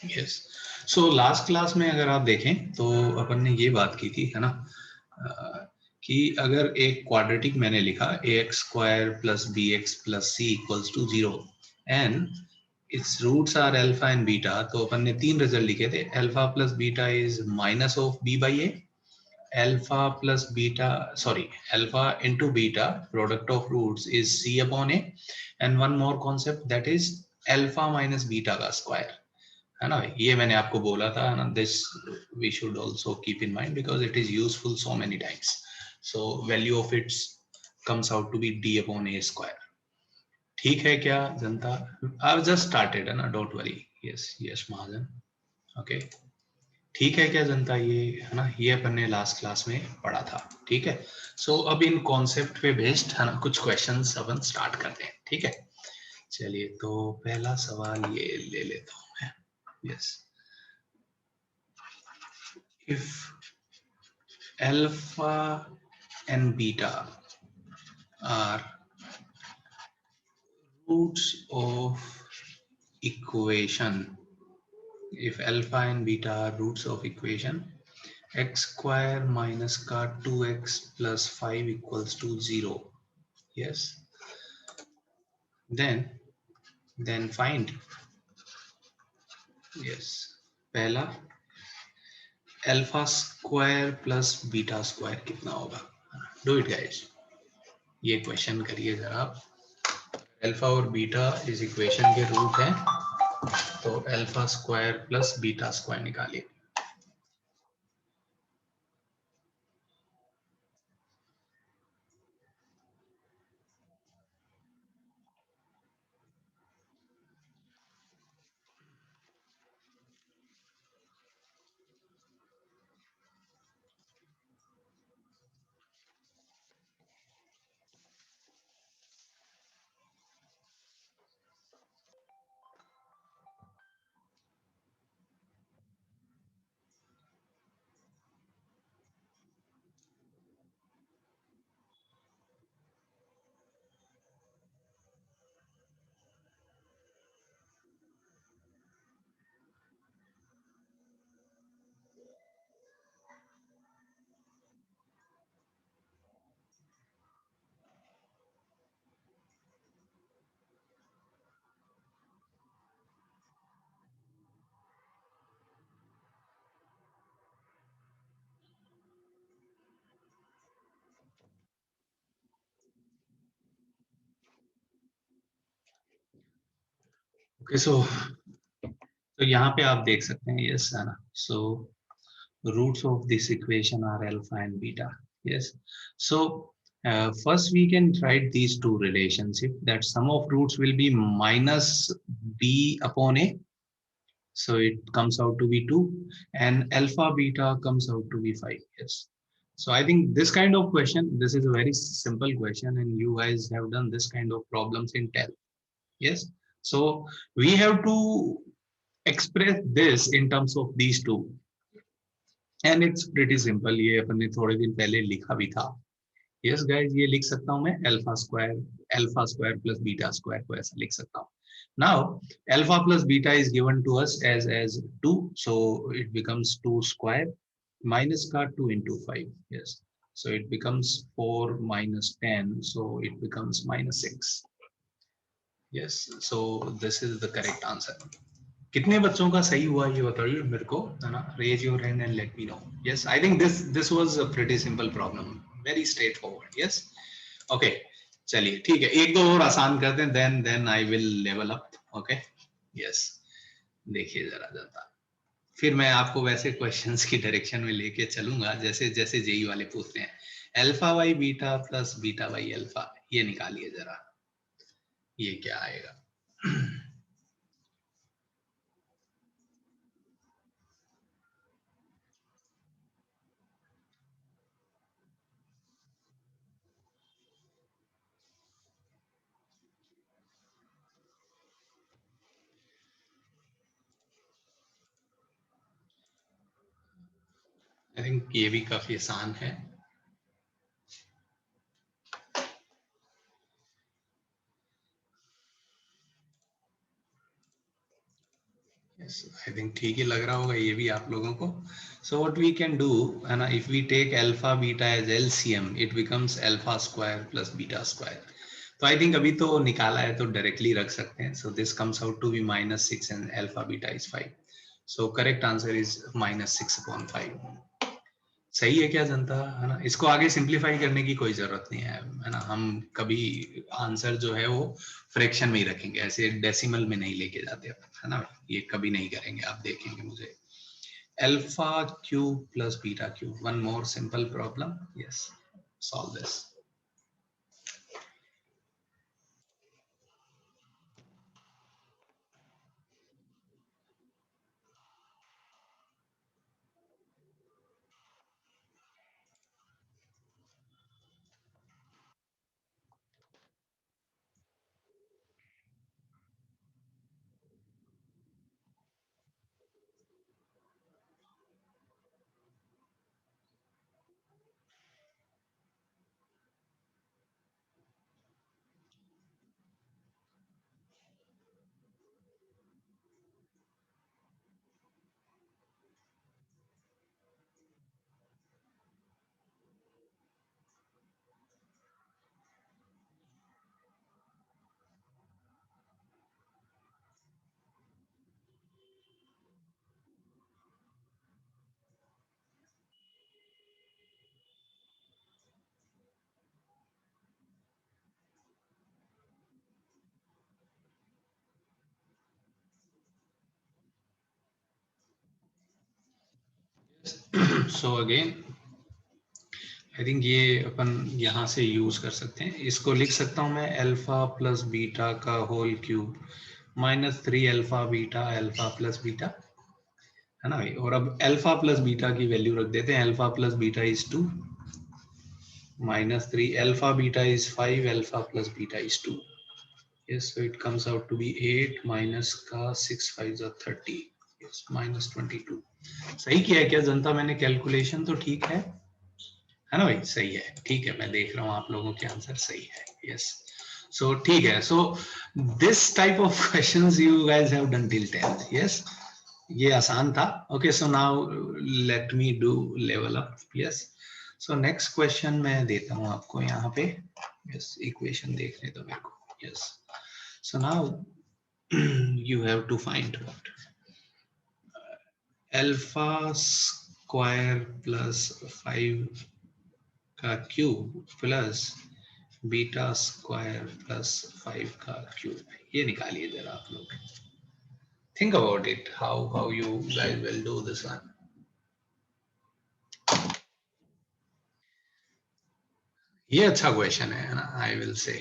Yes. So last class में अगर आप देखें तो अपन ने ये बात की थी, है ना, कि अगर एक क्वाड्रेटिक मैंने लिखा ax² plus bx plus c equals to 0 and its roots are alpha and beta, तो अपन ने तीन रिजल्ट लिखे थे। Alpha plus beta is minus of b by a, alpha plus beta, sorry, alpha into beta product of roots is c upon a, and one more concept that is alpha minus beta का square, है ना। ये मैंने आपको बोला था, है ना। This we should also keep in mind because it is useful so many times. So value of its comes out to be d upon a square. ठीक है क्या जनता? I've just started, है ना, don't worry. Yes, yes Mahajan, okay. ठीक है क्या जनता? ये है ना, ये अपन ने लास्ट क्लास में पढ़ा था, ठीक है। सो अब इन कॉन्सेप्ट पे बेस्ड, है ना, कुछ क्वेश्चंस अपन स्टार्ट करते हैं, ठीक है। चलिए, तो पहला सवाल ये ले लेता हूं मैं। Yes, if alpha and beta are roots of equation, if alpha and beta are roots of equation x square minus का 2x plus 5 equals to 0, yes, then find, yes, पहला alpha square plus beta square कितना होगा? Do it guys, ये question करिए जरा आप। Alpha और beta इस इक्वेशन के रूट हैं, तो alpha square plus beta square निकालिए। ओके, सो तो यहाँ पे आप देख सकते हैं, यस, है ना। सो roots of this equation are alpha and beta, yes. So first we can write these two relationship, that sum of roots will be minus b upon a, so it comes out to be 2, and alpha beta comes out to be 5, yes. So I think this kind of question, this is a very simple question, and you guys have done this kind of problems in TEL, yes. So we have to express this in terms of these two, and it's pretty simple. ये अपन ने थोड़े दिन पहले लिखा भी था। Yes guys, ये लिख सकता हूं मैं, alpha square plus beta square को ऐसा लिख सकता हूं। Now alpha plus beta is given to us as 2, so it becomes 2 square minus का 2 into 5, yes, so it becomes 4 minus 10, so it becomes minus 6, yes. So this is the correct answer. कितने बच्चों का सही हुआ ये बताइए मेरे को, है ना। Raise your hand and let me know. Yes, I think this was a pretty simple problem, very straightforward, yes. Okay, चलिए ठीक है, एक दो और आसान कर दें, then I will level up, okay. Yes, देखिए जरा जनता, फिर मैं आपको वैसे क्वेश्चंस की डायरेक्शन में लेके चलूंगा जैसे जैसे जेई वाले पूछते हैं। Alpha by beta plus beta by alpha, ये निकालिए जरा, ये क्या आएगा? आई थिंक ये भी काफी आसान है। आई थिंक ठीक ही लग रहा होगा ये भी आप लोगों को. So what we can do है ना, if we take alpha beta as LCM it becomes alpha square plus beta square. तो आई थिंक अभी तो निकाला है तो डायरेक्टली रख सकते हैं. So this comes out to be -6 and alpha beta is 5. So correct answer is -6/5. सही है क्या जनता, है ना. इसको आगे सिंप्लीफाई करने की कोई जरूरत नहीं है ना. हम कभी आंसर जो है वो फ्रैक्शन में ही रखेंगे, ऐसे डेसिमल में नहीं लेके जाते है ना. ये कभी नहीं करेंगे, आप देखेंगे मुझे. Alpha cube plus beta cube, one more simple problem. Yes, solve this. So again I think ये अपन यहाँ से यूज कर सकते हैं. इसको लिख सकता हूँ मैं अल्फा प्लस बीटा का whole cube -3 alpha beta alpha plus beta, है ना भाई. और अब अल्फा प्लस बीटा की वैल्यू रख देते हैं. Alpha plus beta is 2, -3 alpha beta is 5, alpha plus beta is 2. yes, so it comes out to be 8 minus का 6 5 30, yes, -22. सही किया है क्या जनता, मैंने कैलकुलेशन तो ठीक है ना भाई. सही है, ठीक है. मैं देख रहा हूँ आप लोगों के आंसर सही है. यस, सो ठीक है. So this type of questions you guys have done till 10th. Yes, ये आसान था. Okay, so now let me do level up. Yes, so next question मैं देता हूँ आपको यहाँ पे. यस, इक्वेशन देखने दो मेरे को. Yes, so now you have to find what alpha square plus 5 का cube plus beta square plus 5 का क्यूब, ये निकालिए जरा आप लोग. Think about it, how you guys will do this one. ये अच्छा क्वेश्चन है ना, आई विल से.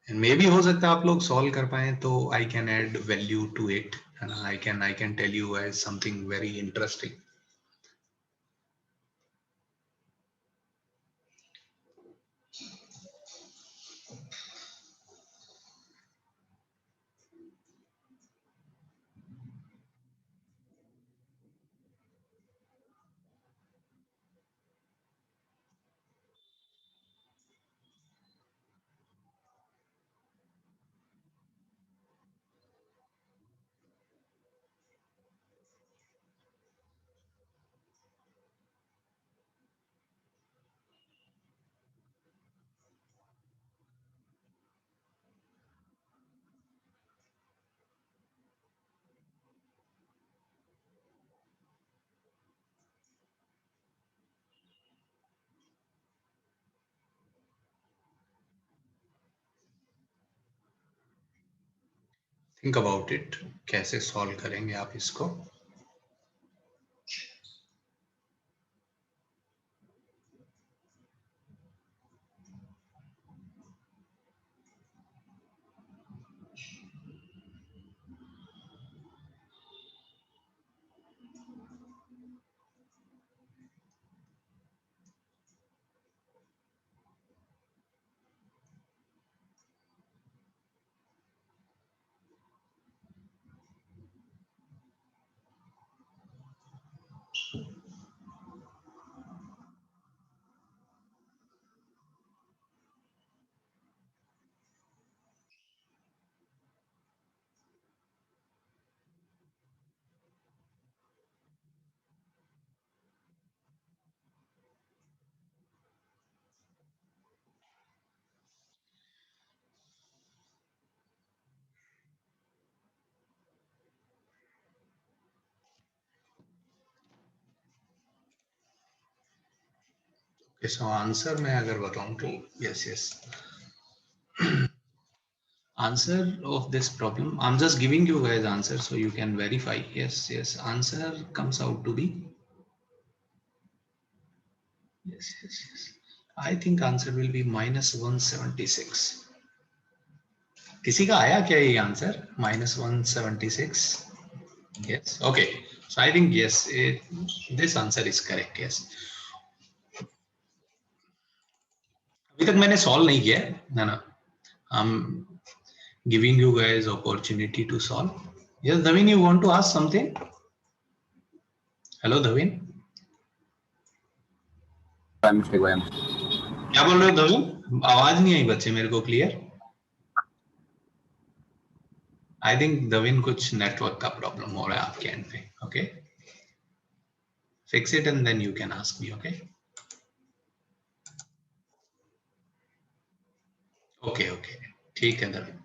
एंड मे भी हो सकता है आप लोग सॉल्व कर पाए तो I can add value to it, है ना. I can tell you guys something very interesting. Think about it, कैसे सॉल्व करेंगे आप इसको. सो आंसर मैं अगर बताऊं तो yes yes answer of this problem, I'm just giving you guys answer so you can verify. Yes, answer comes out to be yes, I think answer will be -176. किसी का आया क्या ये answer -176? Yes, okay, so I think yes, this answer is correct. Yes, अभी तक मैंने solve नहीं किया है ना, I'm giving you guys opportunity to solve. Yes, Davin, you want to ask something? Hello, Davin. क्या बोल रहे हो धवल? आवाज नहीं आई बच्चे मेरे को क्लियर. आई थिंक धविन कुछ नेटवर्क का प्रॉब्लम हो रहा है आपके एंड पे. Okay, fix it and then you can ask me. Okay okay okay, ठीक है धविन.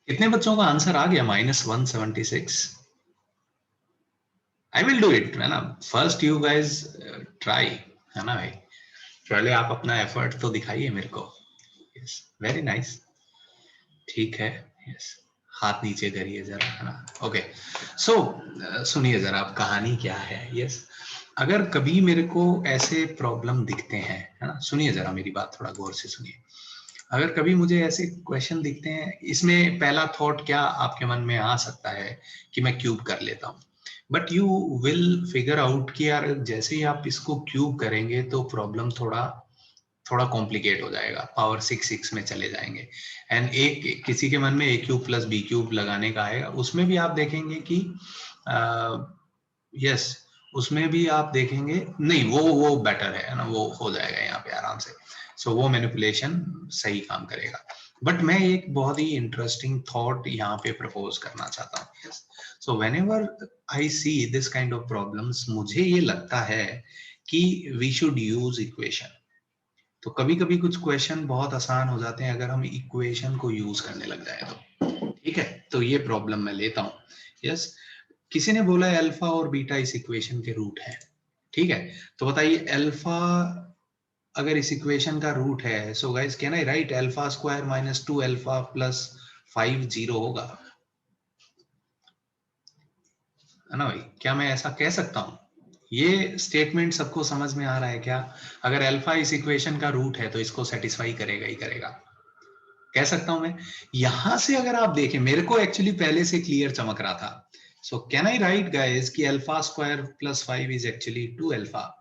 कितने बच्चों का आंसर आ गया -176? आई विल डू इट है ना. फर्स्ट यू गाइज ट्राई है ना भाई. पहले आप अपना एफर्ट तो दिखाइए मेरे को. Yes, very nice. ठीक है. यस, हाथ नीचे करिए जरा है ना. ओके, सो सुनिए जरा आप कहानी क्या है. यस, अगर कभी मेरे को ऐसे प्रॉब्लम दिखते हैं है ना, सुनिए जरा मेरी बात थोड़ा गौर से सुनिए. अगर कभी मुझे ऐसे क्वेश्चन दिखते हैं, इसमें पहला थॉट क्या आपके मन में आ सकता है कि मैं क्यूब कर लेता हूँ. But you will figure out कि यार जैसे ही आप इसको क्यूब करेंगे तो प्रॉब्लम थोड़ा कॉम्प्लिकेट हो जाएगा. पावर 6 में चले जाएंगे. एंड एक किसी के मन में a cube plus b cube लगाने का आएगा. उसमें भी आप देखेंगे कि यस, उसमें भी आप देखेंगे नहीं, वो बेटर है ना, वो हो जाएगा यहाँ पे आराम से. सो वो मैनिपुलेशन सही काम करेगा. बट मैं एक बहुत ही इंटरेस्टिंग थॉट यहाँ पे प्रपोज करना चाहता हूँ. Yes, so whenever I see this kind of problems, मुझे ये लगता है कि वी शुड यूज इक्वेशन. तो कभी कभी कुछ क्वेश्चन बहुत आसान हो जाते हैं अगर हम इक्वेशन को यूज करने लग जाए तो. ठीक है, तो ये प्रॉब्लम मैं लेता हूँ. यस, किसी ने बोला अल्फा और बीटा इस इक्वेशन के रूट है. ठीक है, तो बताइए अल्फा अगर इस इक्वेशन का रूट है, so guys can I right alpha square -2 alpha plus 5 0 होगा, है ना भाई. क्या मैं ऐसा कह सकता हूँ? ये स्टेटमेंट सबको समझ में आ रहा है क्या? अगर अल्फा इस इक्वेशन का रूट है तो इसको सेटिस्फाई करेगा ही करेगा, कह सकता हूं मैं. यहां से अगर आप देखें, मेरे को एक्चुअली पहले से क्लियर चमक रहा था. So can I write guys कि alpha square plus 5 is actually 2 alpha.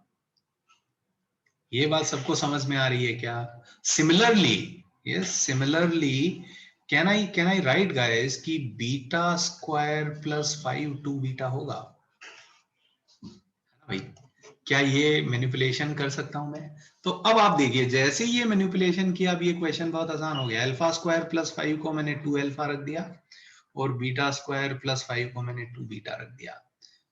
ये बात सबको समझ में आ रही है क्या? Similarly, yes similarly, can I write guys कि बीटा स्क्वायर प्लस 5 2 बीटा होगा भाई. क्या ये मैनिपुलेशन कर सकता हूं मैं? तो अब आप देखिए, जैसे ही ये मैनिपुलेशन किया, अब ये क्वेश्चन बहुत आसान हो गया. अल्फा स्क्वायर प्लस 5 को मैंने 2 अल्फा रख दिया और बीटा स्क्वायर प्लस 5 को मैंने 2 बीटा रख दिया.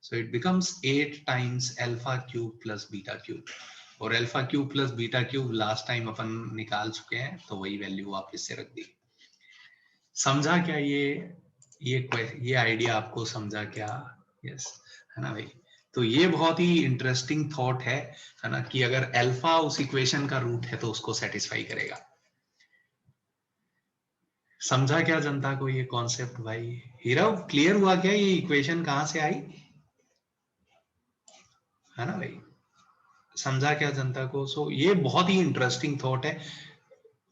So it becomes 8 times alpha cube plus beta cube. और alpha cube plus beta cube last time अपन निकाल चुके हैं, तो वही वैल्यू वापस से रख दी. समझा क्या ये आइडिया आपको समझा क्या? यस, है ना भाई. तो ये बहुत ही इंटरेस्टिंग थॉट है ना, कि अगर अल्फा उस इक्वेशन का रूट है तो उसको सेटिस्फाई करेगा. समझा क्या जनता को ये कॉन्सेप्ट भाई? हीरो क्लियर हुआ क्या ये इक्वेशन कहां से आई, है ना भाई? समझा क्या जनता को? सो ये बहुत ही इंटरेस्टिंग थॉट है.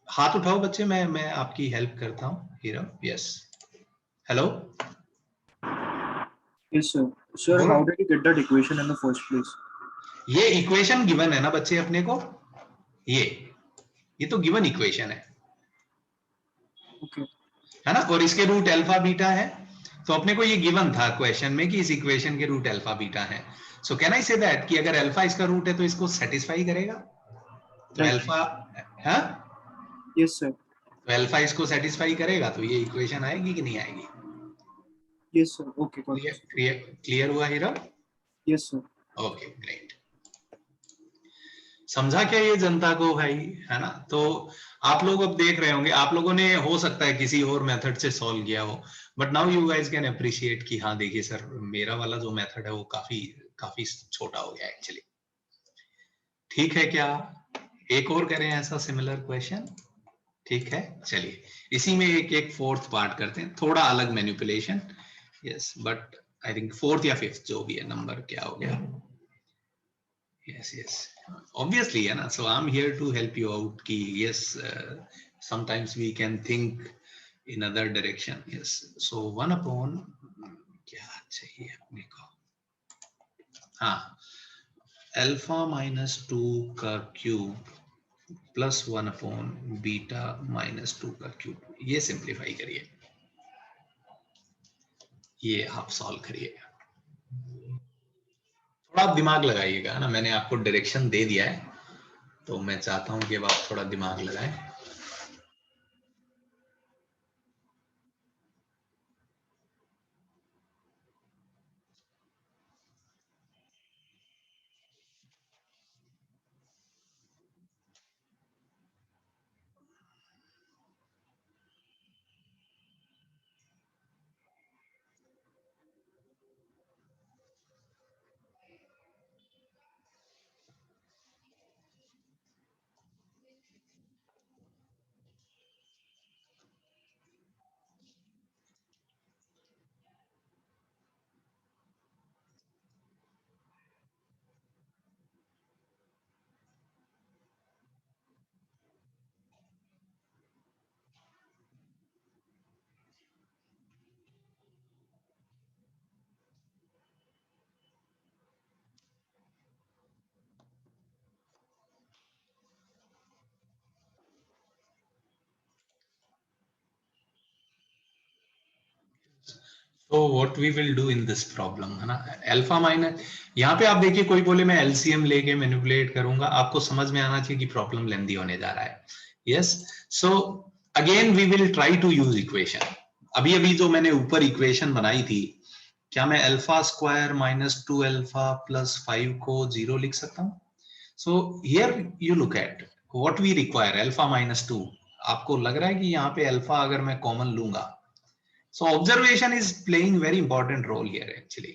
हाथ उठाओ बच्चे, मैं आपकी हेल्प करता हूँ. Hero, yes, hello. Yes, sir. Sir, बोलो. how did you get that equation in the first place? ये इक्वेशन गिवन है ना बच्चे अपने को, ये तो गिवन इक्वेशन है. Okay. है ना, और इसके रूट अल्फा बीटा है. तो अपने को ये गिवन था क्वेश्चन में कि इस इक्वेशन के रूट अल्फा बीटा है. सो कैन आई से दैट कि अगर अल्फा इसका रूट है तो इसको सेटिस्फाई करेगा. तो Right. अल्फा है, Yes, sir. तो अल्फा इसको सेटिस्फाई करेगा तो ये इक्वेशन आएगी कि नहीं आएगी? Yes, sir. Okay, got clear it. Clear clear हुआ hero? Yes, sir. Okay, great. समझा क्या ये जनता को भाई, है ना? तो आप लोग अब देख रहे होंगे, आप लोगों ने हो सकता है किसी और मेथड से सॉल्व किया हो, but now you guys can appreciate कि हाँ देखिए सर, मेरा वाला जो मेथड है वो काफी काफी छोटा हो गया एक्चुअली. ठीक है क्या? एक और करें ऐसा सिमिलर क्वेश्चन? ठीक है, चलिए इसी में एक एक फोर्थ पार्ट करते हैं, थोड़ा अलग manipulation. Yes, but I think fourth या फिफ्थ जो भी है, नंबर क्या हो गया. यस यस, ऑब्वियसली है ना. So I am here to help you out कि yes, sometimes we can think in other direction. Yes, so 1/, क्या चाहिए अपने को? हाँ, अल्फा -2 का क्यूब प्लस 1/बीटा -2 का क्यूब. ये सिंप्लीफाई करिए, ये आप सॉल्व करिए. थोड़ा आप दिमाग लगाइएगा ना, मैंने आपको डायरेक्शन दे दिया है, तो मैं चाहता हूं कि अब आप थोड़ा दिमाग लगाएं. तो what we will do in this problem, है ना, अल्फा माइनस, यहाँ पे आप देखिए कोई बोले मैं एलसीएम लेके मैनिपुलेट करूंगा, आपको समझ में आना चाहिए कि प्रॉब्लम लेंदी होने जा रहा है. Yes, so again we will try to use equation. अभी अभी जो मैंने ऊपर इक्वेशन बनाई थी, क्या मैं अल्फा स्क्वायर -2 अल्फा प्लस 5 को 0 लिख सकता हूँ? So here you look at what we require, alpha -2. आपको लग रहा है कि यहाँ पे अल्फा अगर मैं कॉमन लूंगा, so observation is playing very important role here actually.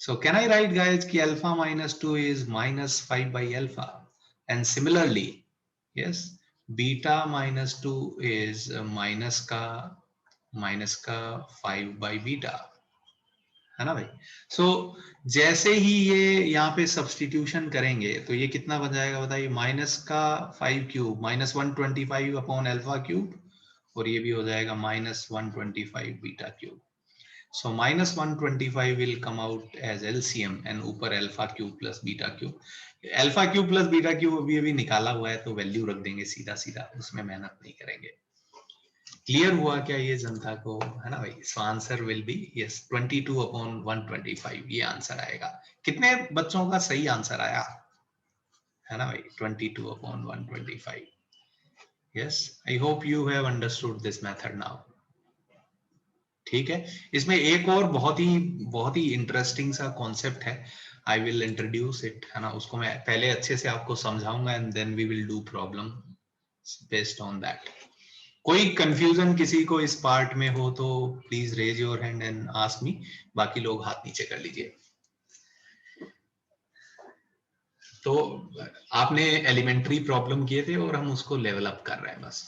So can I write guys ki alpha -2 is -5 by alpha, and similarly, yes, beta -2 is minus ka 5 by beta, है ना भाई. सो जैसे ही ये यहाँ पे सब्सटीट्यूशन करेंगे तो ये कितना बन जाएगा बताइए, -5 क्यूब -125 अपॉन अल्फा क्यूब, और ये भी हो जाएगा -125 beta cube. So -125 will come out as LCM and ऊपर alpha cube plus beta cube. Alpha cube plus beta cube अभी अभी निकाला हुआ है, तो वैल्यू रख देंगे सीधा सीधा, उसमें मेहनत नहीं करेंगे. क्लियर हुआ क्या ये जनता को, है ना भाई. So answer will be yes 22/125, ये आंसर आएगा. कितने बच्चों का सही आंसर आया, है ना भाई, 22/125. Yes, I hope you have understood this method now. ठीक है, इसमें एक और बहुत ही इंटरेस्टिंग सा कॉन्सेप्ट है, आई विल इंट्रोड्यूस इट, है ना. उसको मैं पहले अच्छे से आपको समझाऊंगा and then we will do problem based on that. कोई कंफ्यूजन किसी को इस पार्ट में हो तो please raise your hand and ask me, बाकी लोग हाथ नीचे कर लीजिए. तो आपने एलिमेंट्री प्रॉब्लम किए थे और हम उसको लेवल अप कर रहे हैं बस.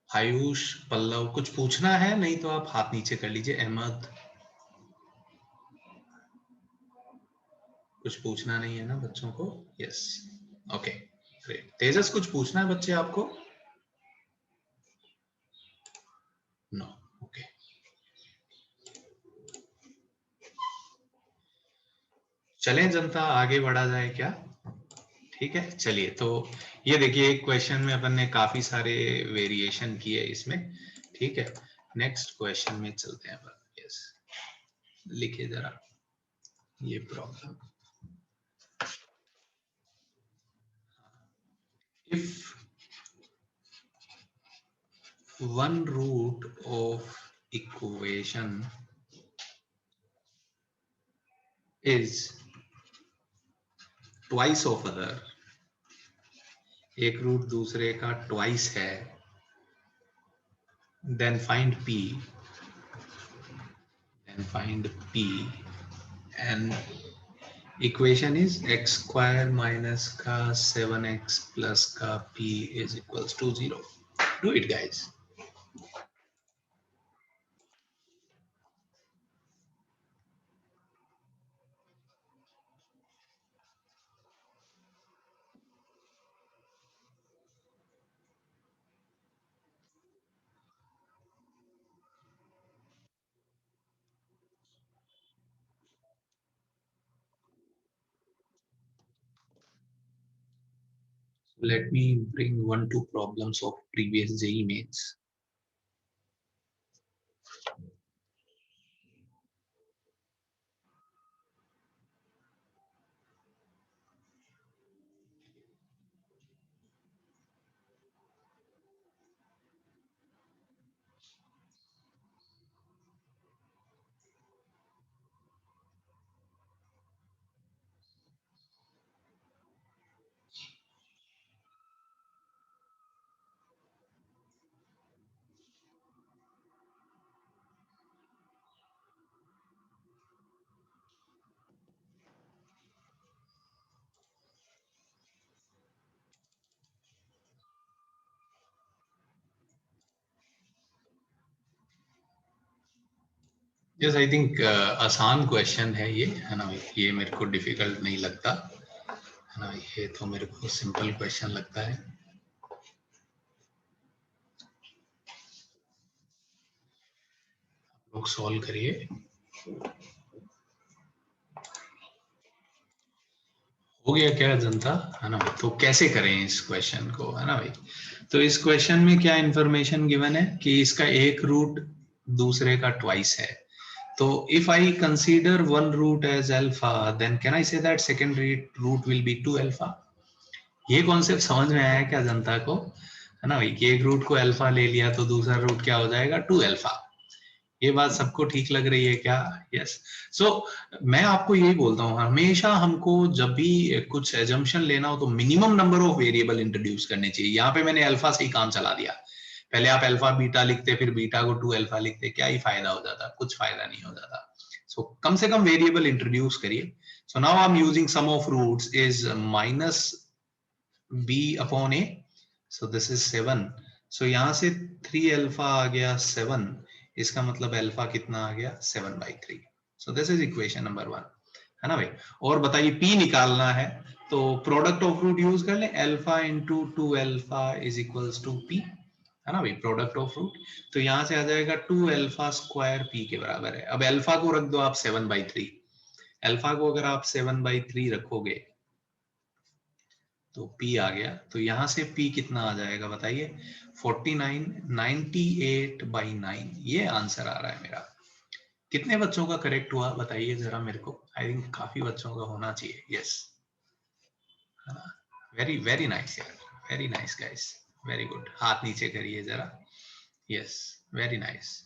आयुष, पल्लव, कुछ पूछना है? नहीं तो आप हाथ नीचे कर लीजिए. अहमद, कुछ पूछना नहीं है ना बच्चों को? Yes, okay, great. तेजस, कुछ पूछना है बच्चे आपको? No, okay. चलें जनता, आगे बढ़ा जाए क्या? ठीक है, चलिए. तो ये देखिए, एक क्वेश्चन में अपन ने काफी सारे वेरिएशन किए इसमें. ठीक है, नेक्स्ट क्वेश्चन में चलते हैं अपन. यस, लिखिए जरा ये problem. If one root of equation is twice of other, एक रूट दूसरे का ट्वाइस है, then find p, and find p, and equation is x square minus ka 7x plus ka p is equals to 0. Do it, guys. Let me bring 1-2 problems of previous JEE mains. Yes, I think आसान question है ये, है ना, ये मेरे को difficult नहीं लगता, है ना, ये तो मेरे को सिंपल क्वेश्चन लगता है। लोग सॉल्व करिए। हो गया क्या जनता, है ना भाई? तो कैसे करें इस क्वेश्चन को, है ना भाई? तो इस क्वेश्चन में क्या इंफॉर्मेशन गिवन है कि इसका एक रूट दूसरे का ट्वाइस है। तो if I consider one root as alpha, then can I say that second root will be 2 alpha? ये कॉन्सेप्ट समझ में आया क्या जनता को, है ना भाई? कि एक रूट को अल्फा ले लिया तो दूसरा रूट क्या हो जाएगा, 2 अल्फा। ये बात सबको ठीक लग रही है क्या? यस। सो मैं आपको यही बोलता हूँ, हमेशा हमको जब भी कुछ एजम्पशन लेना हो तो minimum number of variable introduce करने चाहिए। यहाँ पे मैंने अल्फा से ही काम चला दिया। पहले आप अल्फा बीटा लिखते, फिर बीटा को 2 अल्फा लिखते, क्या ही फायदा हो जाता? कुछ फायदा नहीं हो जाता। सो कम से कम वेरिएबल इंट्रोड्यूस करिए। So now I am using sum of roots is minus b upon a, so this is 7. so यहाँ से 3 अल्फा आ गया 7, इसका मतलब अल्फा कितना आ गया 7/3. so this is equation number 1, है ना भाई? और बताइए p निकालना है तो प्रोडक्ट ऑफ रूट यूज कर ले, alpha into 2 alpha is equals to p, है ना भाई? प्रोडक्ट ऑफ रूट, तो यहाँ से आ जाएगा 2 अल्फा स्क्वायर p के बराबर है। अब अल्फा को रख दो आप 7/3, अल्फा को अगर आप 7/3 रखोगे तो P आ गया। तो यहां से P कितना आ जाएगा बताइए, 49, 98/9, ये आंसर आ रहा है मेरा। कितने बच्चों का करेक्ट हुआ बताइए जरा मेरे को? आई थिंक काफी बच्चों का होना चाहिए। यस, वेरी वेरी नाइस यार, very nice guys, very good. हाथ नीचे करिए जरा। Yes, very nice.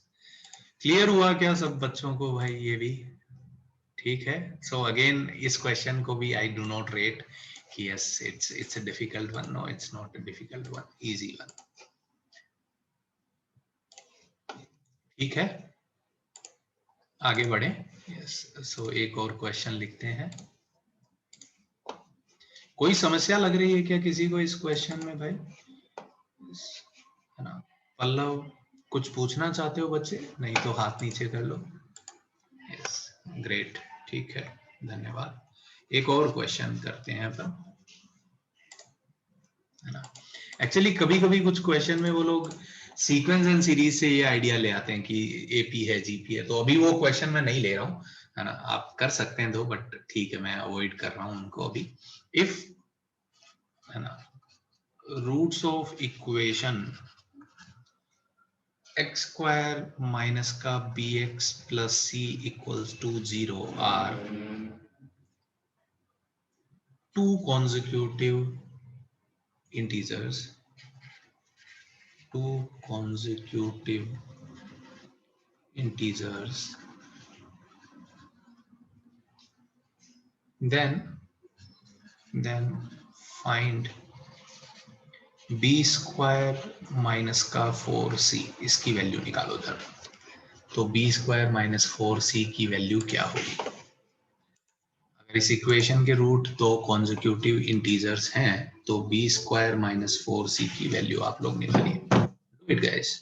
क्लियर हुआ क्या सब बच्चों को भाई? ये भी ठीक है। सो अगेन इस क्वेश्चन को भी आई डू नॉट रेट कि yes it's a difficult one, no it's not a difficult one, easy one. ठीक है, आगे बढ़े। यस, सो एक और क्वेश्चन लिखते हैं। कोई समस्या लग रही है क्या किसी को इस क्वेश्चन में भाई? है ना, पल्लव कुछ पूछना चाहते हो बच्चे? नहीं तो हाथ नीचे कर लो। यस, ग्रेट, ठीक है, धन्यवाद। एक और क्वेश्चन करते हैं अपन, है ना। एक्चुअली कभी कभी कुछ क्वेश्चन में वो लोग सीक्वेंस एंड सीरीज से ये आइडिया ले आते हैं कि एपी है जीपी है, तो अभी वो क्वेश्चन मैं नहीं ले रहा हूँ, है ना। आप कर सकते हैं दो, बट ठीक है, मैं अवॉइड कर रहा हूँ उनको अभी। इफ, है ना, roots of equation x square minus का b x plus c equals to 0 are two consecutive integers, two consecutive integers, then find b square minus का 4c, इसकी वैल्यू निकालो जरा। तो बी स्क्वायर माइनस 4c की value क्या होगी? अगर इस इक्वेशन के रूट दो कॉन्जिक्यूटिव इंटीजर्स हैं तो बी स्क्वायर माइनस 4c की वैल्यू आप लोग निकालिए. Do it guys.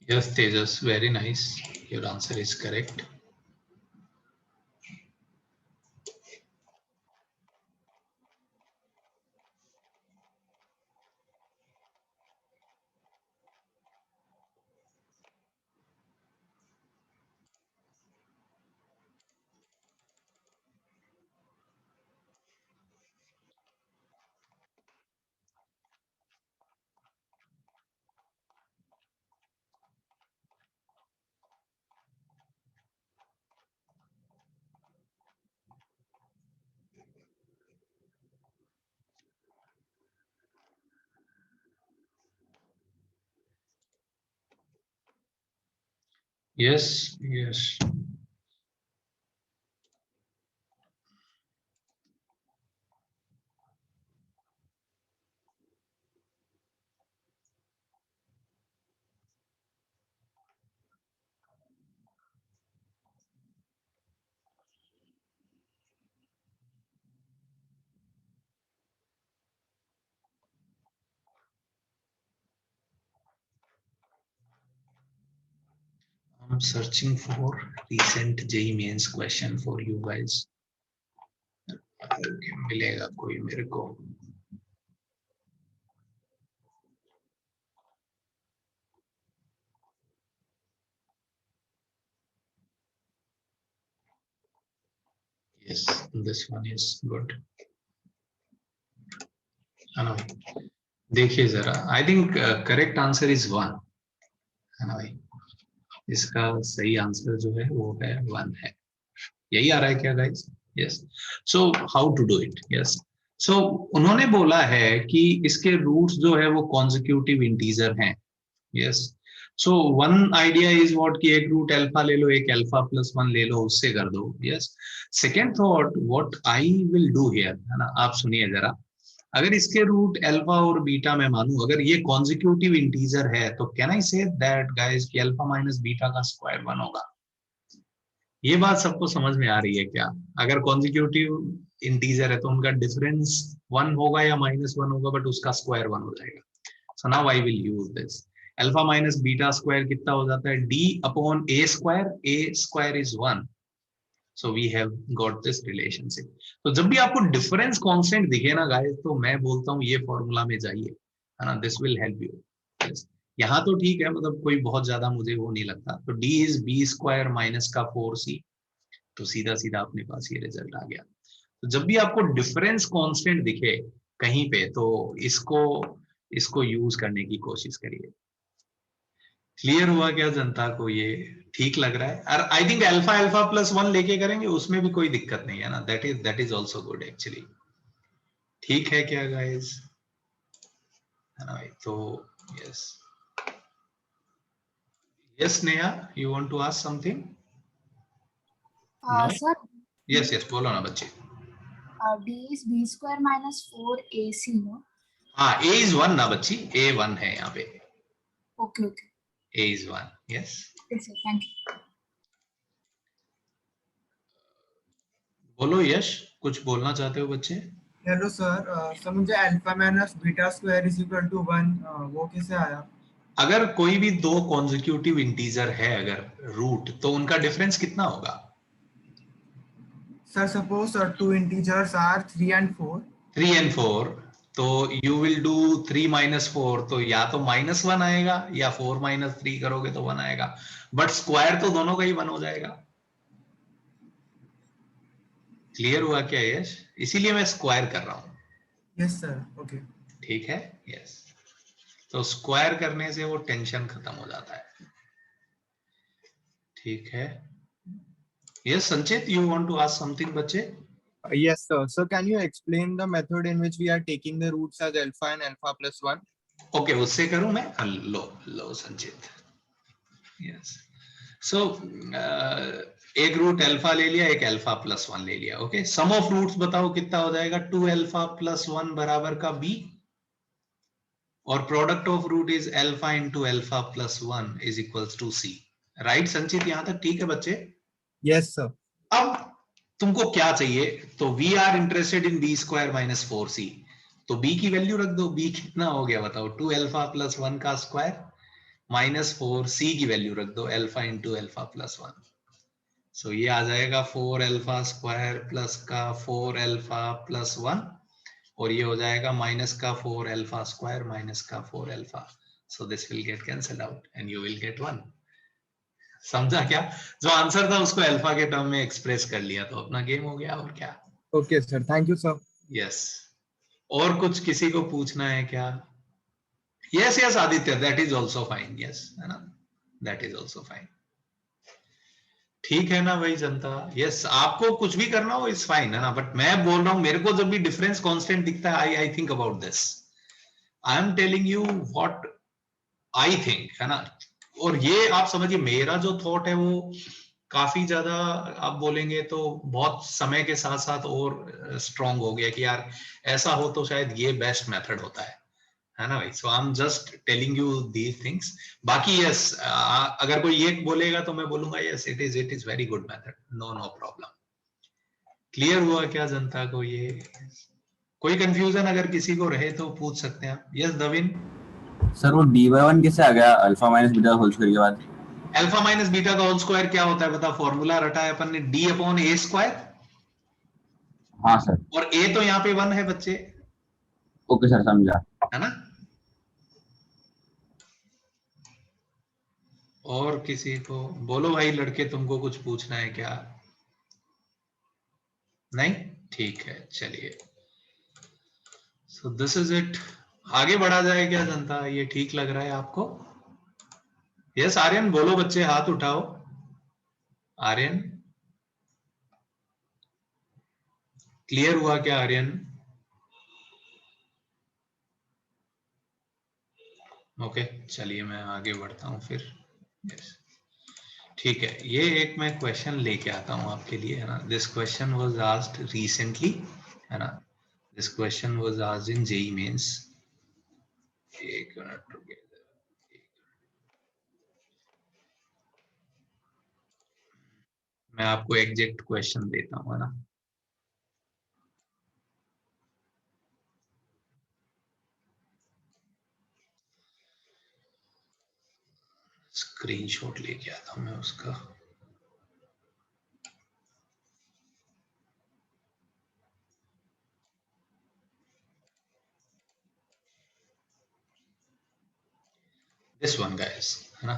Yes, Tejas, very nice. Your answer is correct. Yes, yes. I'm searching for recent JEE mains question for you guys. Okay, मिलेगा कोई मेरे को. Yes, this one is good. है ना भाई? देखिए जरा. I think correct answer is 1. है ना भाई? इसका सही आंसर जो है वो है 1 है. यही आ रहा है क्या guys? Yes. So how to do it? Yes. सो उन्होंने बोला है कि इसके रूट्स जो है वो कॉन्जिक्यूटिव इंटीजर हैं. Yes. So one idea is what कि एक रूट अल्फा ले लो, एक अल्फा प्लस 1 ले लो, उससे कर दो. Yes. Second thought what I will do here, है ना, आप सुनिए जरा. अगर इसके रूट अल्फा और बीटा में मानूं, अगर ये कॉन्जिक्यूटिव इंटीजर है तो can I say that guys कि अल्फा माइनस बीटा का स्क्वायर 1 होगा? ये बात सबको समझ में आ रही है क्या? अगर कॉन्जिक्यूटिव इंटीजर है तो उनका डिफरेंस 1 होगा या -1 होगा, बट उसका स्क्वायर 1 हो जाएगा. So now I will use this. Alpha minus beta square कितना हो जाता है? d upon a square. a square is 1. So we have got this relationship. तो जब भी आपको डिफरेंस कांस्टेंट दिखे ना गाइस, तो मैं बोलता हूँ ये फॉर्मूला में जाइए, है ना. This will help you. यहाँ तो ठीक है, मतलब कोई बहुत ज्यादा मुझे वो नहीं लगता. तो d is b square minus का 4c. तो सीधा सीधा अपने पास ये रिजल्ट आ गया. तो जब भी आपको डिफरेंस कांस्टेंट दिखे कहीं पे, तो इसको इसको यूज करने की कोशिश करिए. क्लियर हुआ क्या जनता को? ये ठीक लग रहा है? और I think alpha alpha plus 1 लेके करेंगे उसमें भी कोई दिक्कत नहीं है ना. That is also good actually. ठीक है क्या गाइस? है ना भाई? तो yes. Yes Neha, you want to ask something? No. Sir, yes yes, बोलो ना बच्चे. D is B square minus 4AC, no? हाँ, a is 1 ना बच्ची, a 1 है यहाँ पे. Okay, okay. a is 1. yes. Yes, sir. Thank you. बोलो यश, कुछ बोलना चाहते हो बच्चे? Hello sir. सर मुझे alpha minus beta square is equal to 1 वो कैसे आया? अगर कोई भी दो कॉन्जिक्यूटिव इंटीजर है अगर रूट, तो उनका डिफरेंस कितना होगा? Sir suppose two integers are 3 and 4. 3 and 4. तो यू विल डू 3 minus 4, तो या तो -1 आएगा या 4 minus 3 करोगे तो 1 आएगा. बट स्क्वायर तो दोनों का ही 1 हो जाएगा. क्लियर हुआ क्या यश? इसीलिए मैं स्क्वायर कर रहा हूं. Yes sir. ओके. ठीक है, यस। तो स्क्वायर करने से वो टेंशन खत्म हो जाता है, ठीक है। Yes Sanchit, you want to ask something बच्चे? Yes, sir. So can you explain the method in which we are taking the roots as alpha and alpha plus 1? Okay, उससे करूं मैं? लो लो संचित, यस। सो एक रूट अल्फा ले लिया, एक अल्फा प्लस 1 ले लिया, ओके। सम ऑफ रूट्स बताओ कितना हो जाएगा? 2 अल्फा प्लस 1 बराबर का b, और product of root is alpha into alpha plus 1 is equals to c। Right Sanchit, यहां तक ठीक है बच्चे? Yes, sir. अब तुमको क्या चाहिए? तो we are interested in b square minus 4c, तो b की वैल्यू रख दो। b कितना हो गया बताओ? 2 अल्फा प्लस 1 का स्क्वायर माइनस 4c की वैल्यू रख दो, अल्फा इंटू अल्फा प्लस 1। सो ये आ जाएगा 4 अल्फा स्क्वायर प्लस का 4 अल्फा प्लस 1, और ये हो जाएगा माइनस का 4 अल्फा स्क्वायर माइनस का 4 alpha. So this will get cancel out and you will get 1। समझा क्या? जो आंसर था उसको अल्फा के टर्म में एक्सप्रेस कर लिया, तो अपना गेम हो गया, और क्या। Okay, sir. Thank you, sir. Yes. और कुछ किसी को पूछना है क्या? Yes yes Aditya, that is also fine, yes, है ना, दैट इज ऑल्सो फाइन। ठीक है ना भाई जनता? यस, आपको कुछ भी करना हो इज फाइन, है ना, बट मैं बोल रहा हूं, मेरे को जब भी डिफरेंस कांस्टेंट दिखता है, I think about this, I am telling you what I think, है ना। और ये आप समझिए, मेरा जो थॉट है वो काफी ज्यादा, आप बोलेंगे तो बहुत समय के साथ साथ और स्ट्रांग हो गया कि यार ऐसा हो तो शायद ये बेस्ट मेथड होता है ना भाई। So I am just telling you these things. बाकी यस, अगर कोई ये बोलेगा तो मैं बोलूंगा yes, it is very good method, no no problem. Clear हुआ क्या जनता को ये? कोई कंफ्यूजन अगर किसी को रहे तो पूछ सकते हैं आप। यस दविन? सर वो dy1 कैसे आ गया alpha minus beta whole square के बाद? अल्फा माइनस बीटा का होल स्क्वायर क्या होता है बता? फॉर्मूला रटा है अपन ने, डी अपॉन ए स्क्वायर, हाँ सर। और ए तो यहाँ पे 1 है बच्चे, ओके सर, समझा। है ना। और किसी को बोलो भाई, लड़के तुमको कुछ पूछना है क्या? नहीं, ठीक है, चलिए। So this is it. आगे बढ़ा जाए क्या जनता? ये ठीक लग रहा है आपको? यस आर्यन, बोलो बच्चे, हाथ उठाओ। आर्यन, क्लियर हुआ क्या आर्यन? ओके, चलिए मैं आगे बढ़ता हूं फिर। यस, ठीक है। ये एक मैं क्वेश्चन लेके आता हूं आपके लिए, है ना। This question was asked recently, है ना। This question was asked in JEE mains. एक मिनट रुकिए, मैं आपको एग्जैक्ट क्वेश्चन देता हूं, है ना। स्क्रीनशॉट लेके आता हूं मैं उसका। दिस वन गाइस, है ना।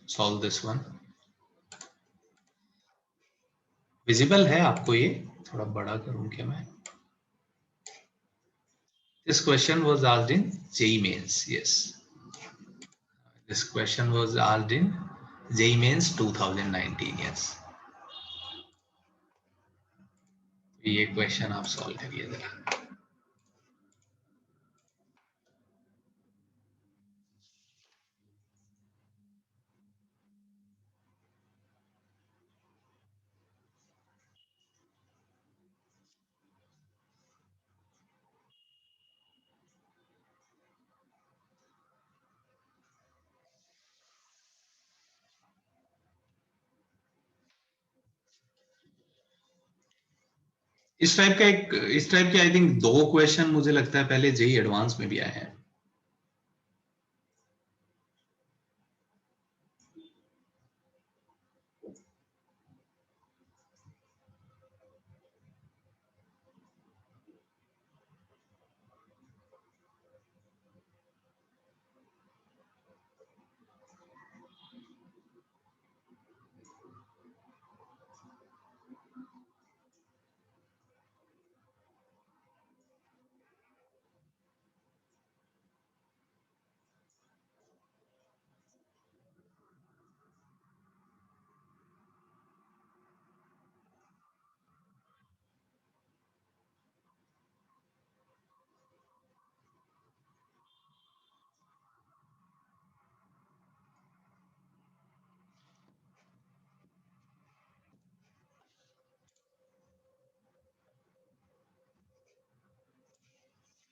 Solve this one. विजिबल है आपको ये? थोड़ा बड़ा करूं क्या मैं? This question was asked in JEE Mains. Yes, this question was asked in JEE Mains 2019. Yes, ये क्वेश्चन आप सॉल्व करिए जरा। इस टाइप के आई थिंक 2 क्वेश्चन मुझे लगता है पहले जेई एडवांस में भी आए हैं।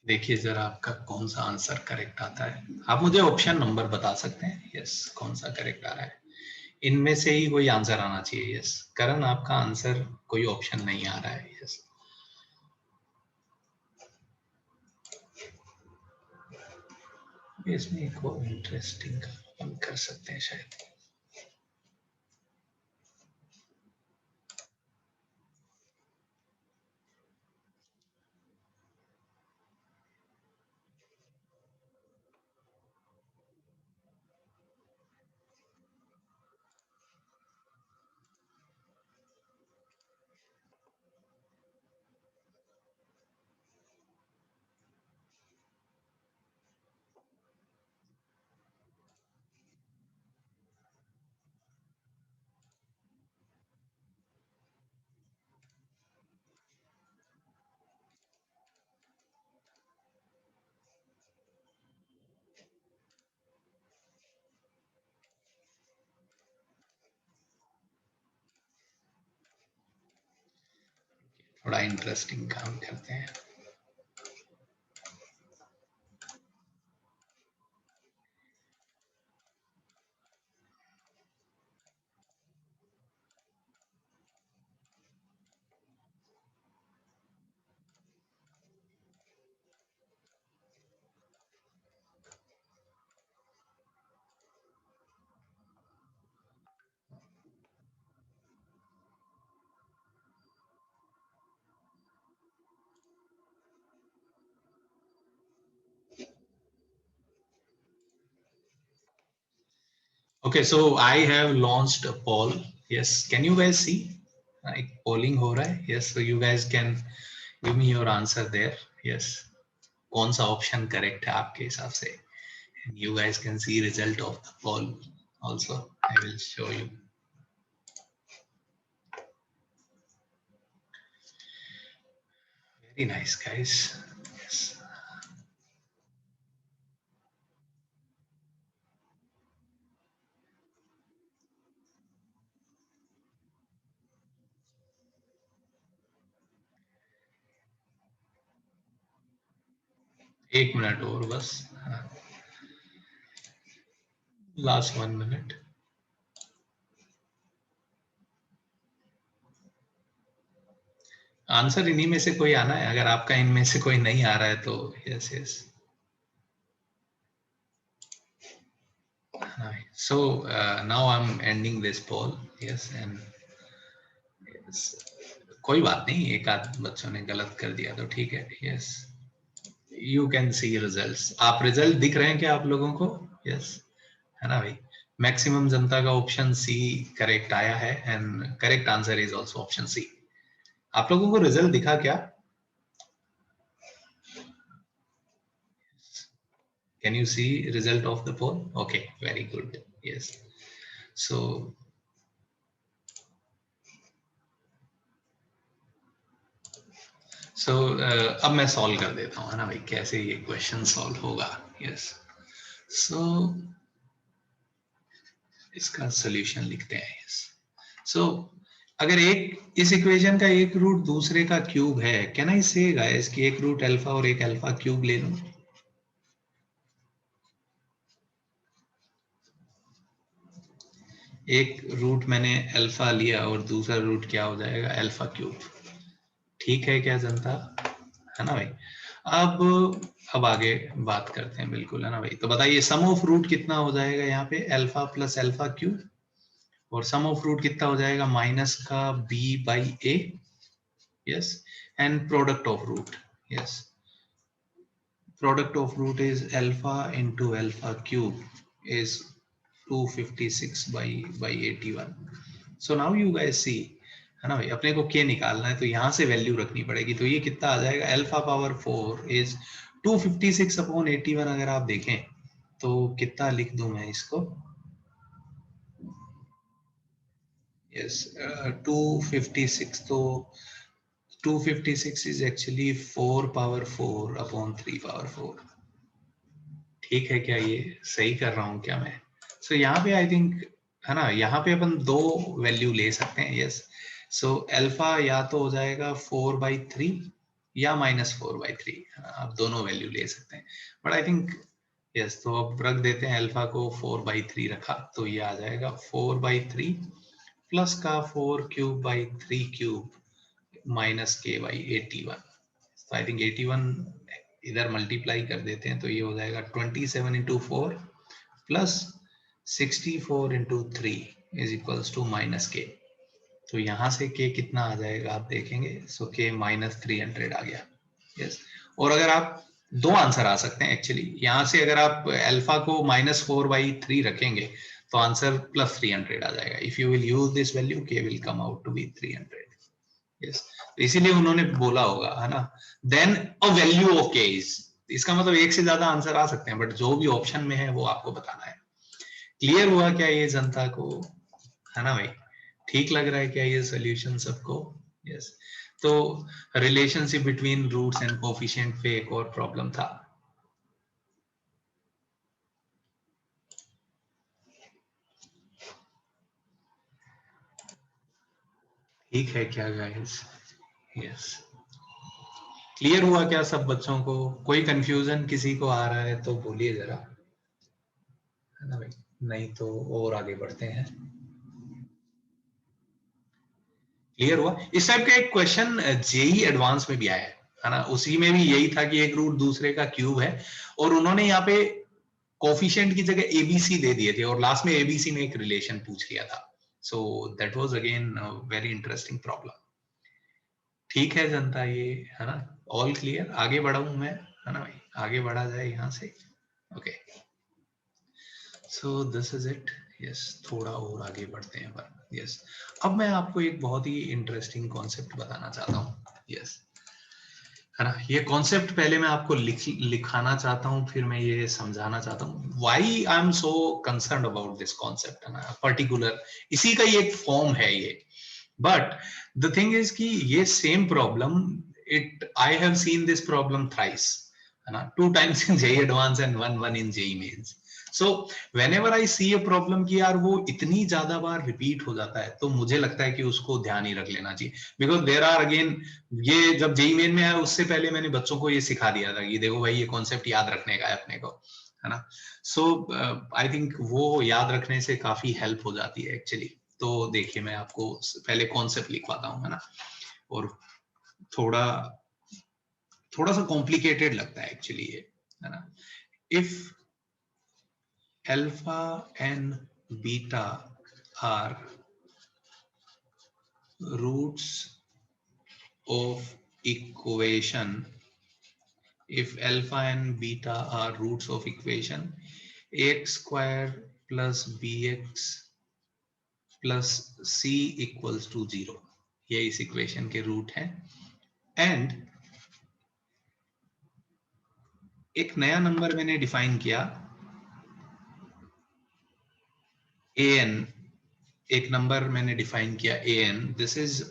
देखिए जरा आपका कौन सा आंसर करेक्ट आता है। आप मुझे ऑप्शन नंबर बता सकते हैं? यस, कौन सा करेक्ट आ रहा है? इनमें से ही कोई आंसर आना चाहिए। यस करण, आपका आंसर कोई ऑप्शन नहीं आ रहा है। यस इसमें एक और इंटरेस्टिंग हम कर सकते हैं शायद। थोड़ा इंटरेस्टिंग काम करते हैं। Okay, so I have launched a poll. Yes, can you guys see? Like polling हो रहा है. Yes, so you guys can give me your answer there. Yes, कौन सा option correct है आपके हिसाब से? And you guys can see result of the poll also. I will show you. Very nice, guys. Yes. एक minute और बस, last 1 minute. Answer इन्हीं में से कोई आना है। अगर आपका इनमें से कोई नहीं आ रहा है तो yes yes. So now I'm ending this poll. Yes, and yes. कोई बात नहीं, एक आध बच्चों ने गलत कर दिया तो ठीक है। Yes, you can see results. आप रिजल्ट दिख रहे हैं क्या आप लोगों को? यस, है ना भाई। मैक्सिमम जनता का ऑप्शन सी करेक्ट आया है and correct answer is also option C. आप लोगों को रिजल्ट दिखा क्या? Can you see result of the poll? Okay, very good. Yes, so अब मैं सॉल्व कर देता हूँ, है ना भाई, कैसे ये क्वेश्चन सॉल्व होगा। यस, सो इसका सॉल्यूशन लिखते हैं। यस, सो अगर एक इस इक्वेशन का एक रूट दूसरे का क्यूब है, कैन आई से गाइस कि एक रूट अल्फा और एक अल्फा क्यूब ले लूं? एक रूट मैंने अल्फा लिया और दूसरा रूट क्या हो जाएगा? Alpha cube. ठीक है क्या जनता, है ना भाई? अब आगे बात करते हैं, बिल्कुल, है ना भाई। तो बताइए सम ऑफ रूट कितना हो जाएगा यहाँ पे? अल्फा प्लस अल्फा क्यूब, और सम ऑफ रूट कितना हो जाएगा? माइनस का b by a. Yes, and product of root, yes, product of root is alpha into alpha cube is 256 by 81। So now you guys see, है ना भाई, अपने को के निकालना है तो यहाँ से वैल्यू रखनी पड़ेगी। तो ये कितना आ जाएगा? Alpha power 4 is 256 upon 81। अगर आप देखें तो कितना लिख दूं मैं इसको? यस, 256, तो 256 is actually 4 power 4 upon 3 power 4। ठीक है क्या? ये सही कर रहा हूँ क्या मैं? सो यहाँ पे आई थिंक, है ना, यहाँ पे अपन दो वैल्यू ले सकते हैं। यस, सो अल्फा या तो हो जाएगा 4 बाई 3 या -4/3, आप दोनों वैल्यू ले सकते हैं, बट आई थिंक यस। तो अब रख देते हैं अल्फा को 4/3 रखा, तो ये आ जाएगा 4/3 प्लस का 4³/3³ माइनस k/81। तो आई थिंक 81 इधर मल्टीप्लाई कर देते हैं तो ये हो जाएगा 27 × 4 plus 64 × 3 is equals to -k। तो यहाँ से k कितना आ जाएगा आप देखेंगे, सो k -300 आ गया। यस, और अगर आप दो आंसर आ सकते हैं एक्चुअली, यहाँ से अगर आप अल्फा को -4/3 रखेंगे तो आंसर +300 आ जाएगा। If you will use this value k will come out to be 300। Yes, तो इसीलिए उन्होंने बोला होगा, है ना, then a value of k is, इसका मतलब एक से ज्यादा आंसर आ सकते हैं, बट जो भी ऑप्शन में है वो आपको बताना है। क्लियर हुआ क्या ये जनता को, है ना भाई? ठीक लग रहा है क्या ये सोल्यूशन सबको? यस। तो relationship between roots and coefficient पे एक और प्रॉब्लम था। ठीक है क्या गाइस? यस, क्लियर हुआ क्या सब बच्चों को? कोई कंफ्यूजन किसी को आ रहा है तो बोलिए जरा, है ना भाई? नहीं तो और आगे बढ़ते हैं। क्लियर हुआ? इस टाइप का एक क्वेश्चन जेई एडवांस में भी आया है ना, उसी में भी यही था कि एक रूट दूसरे का क्यूब है और उन्होंने यहाँ पे कोफिशिएंट की जगह एबीसी दे दिए थे और लास्ट में एबीसी में एक रिलेशन पूछ लिया था। So that was again very interesting problem. ठीक है जनता, ये है ना, ऑल क्लियर? आगे बढ़ा हूं मैं, है ना भाई? आगे बढ़ा जाए यहाँ से। Okay, so this is it. Yes, थोड़ा और आगे बढ़ते हैं पर यस, अब मैं आपको एक बहुत ही इंटरेस्टिंग कॉन्सेप्ट बताना चाहता हूँ। यस, है ना, ये कॉन्सेप्ट पहले मैं आपको लिखाना चाहता हूँ, फिर मैं ये समझाना चाहता हूँ why I am so concerned about this concept, है ना, पर्टिकुलर इसी का ही एक फॉर्म है ये। बट द थिंग इज कि ये same problem I have seen this problem thrice, है ना, 2 times in JEE Advanced and 1 in JEE Mains. So whenever I see a problem कि यार वो इतनी ज्यादा बार रिपीट हो जाता है तो मुझे लगता है कि उसको ध्यान ही रख लेना चाहिए, बिकॉज देर आर अगेन, ये जब JEE Main में आया उससे पहले मैंने बच्चों को ये सिखा दिया था कि देखो भाई ये कॉन्सेप्ट याद रखने का है अपने को, है ना। सो आई थिंक वो याद रखने से काफी हेल्प हो जाती है एक्चुअली। तो देखिए मैं आपको पहले कॉन्सेप्ट लिखवाता हूँ, है ना, और थोड़ा सा कॉम्प्लिकेटेड लगता है एक्चुअली ये, है ना। If alpha and beta are roots of equation, if alpha and beta are roots of equation ax square plus bx plus c equals to 0, ये इस इक्वेशन के रूट हैं। एंड एक नया नंबर मैंने डिफाइन किया an, एक नंबर मैंने डिफाइन किया an, this is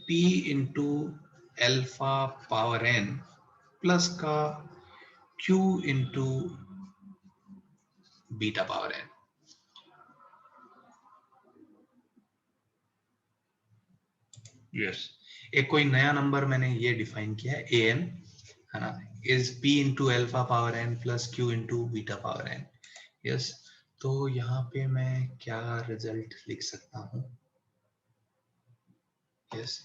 p into alpha power n plus का q into beta power n। Yes, एक कोई नया नंबर मैंने ये डिफाइन किया है an, है ना, is p into alpha power n plus q into beta power n। Yes, तो यहाँ पे मैं क्या रिजल्ट लिख सकता हूँ? यस,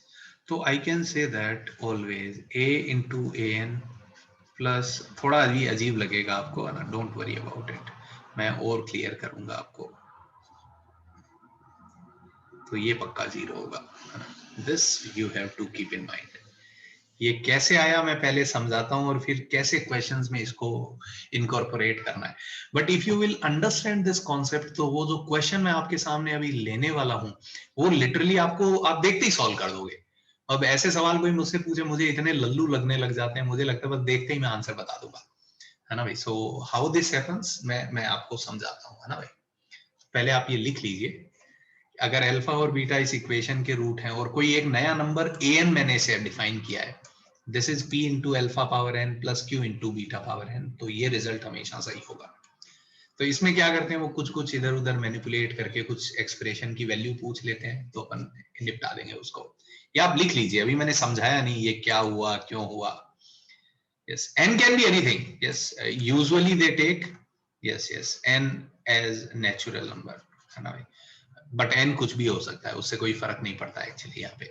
तो I can say that always a into an plus, थोड़ा अजीब लगेगा आपको, है ना, डोंट वरी अबाउट इट, मैं और क्लियर करूंगा आपको। तो ये पक्का 0 होगा, है ना, this you have to keep in mind. ये कैसे आया मैं पहले समझाता हूं और फिर कैसे क्वेश्चंस में इसको इनकॉर्पोरेट करना है। But if you will understand this concept तो वो जो क्वेश्चन मैं आपके सामने अभी लेने वाला हूं वो लिटरली आपको, आप देखते ही सॉल्व कर दोगे। अब ऐसे सवाल कोई मुझसे पूछे, मुझे इतने लल्लू लगने लग जाते हैं, मुझे लगता है बस देखते ही मैं आंसर बता दूंगा, है ना भाई। सो हाउ दिस हैपेंस मैं आपको समझाता हूँ, है ना भाई। पहले आप ये लिख लीजिए, अगर अल्फा और बीटा इस इक्वेशन के रूट हैं और कोई एक नया नंबर an मैंने इसे डिफाइन किया है, this is p into alpha power n plus q into beta power n, तो ये रिजल्ट हमेशा सही होगा। तो इसमें क्या करते हैं, वो कुछ इधर उधर मैनिपुलेट करके कुछ एक्सप्रेशन की वैल्यू पूछ लेते हैं, तो अपन निपटा देंगे उसको। या आप लिख लीजिए, अभी मैंने समझाया नहीं ये क्या हुआ क्यों हुआ, Yes, n can be anything. Yes, usually they take yes n as natural number, है ना भाई, बट n कुछ भी हो सकता है, उससे कोई फर्क नहीं पड़ता एक्चुअली यहाँ पे,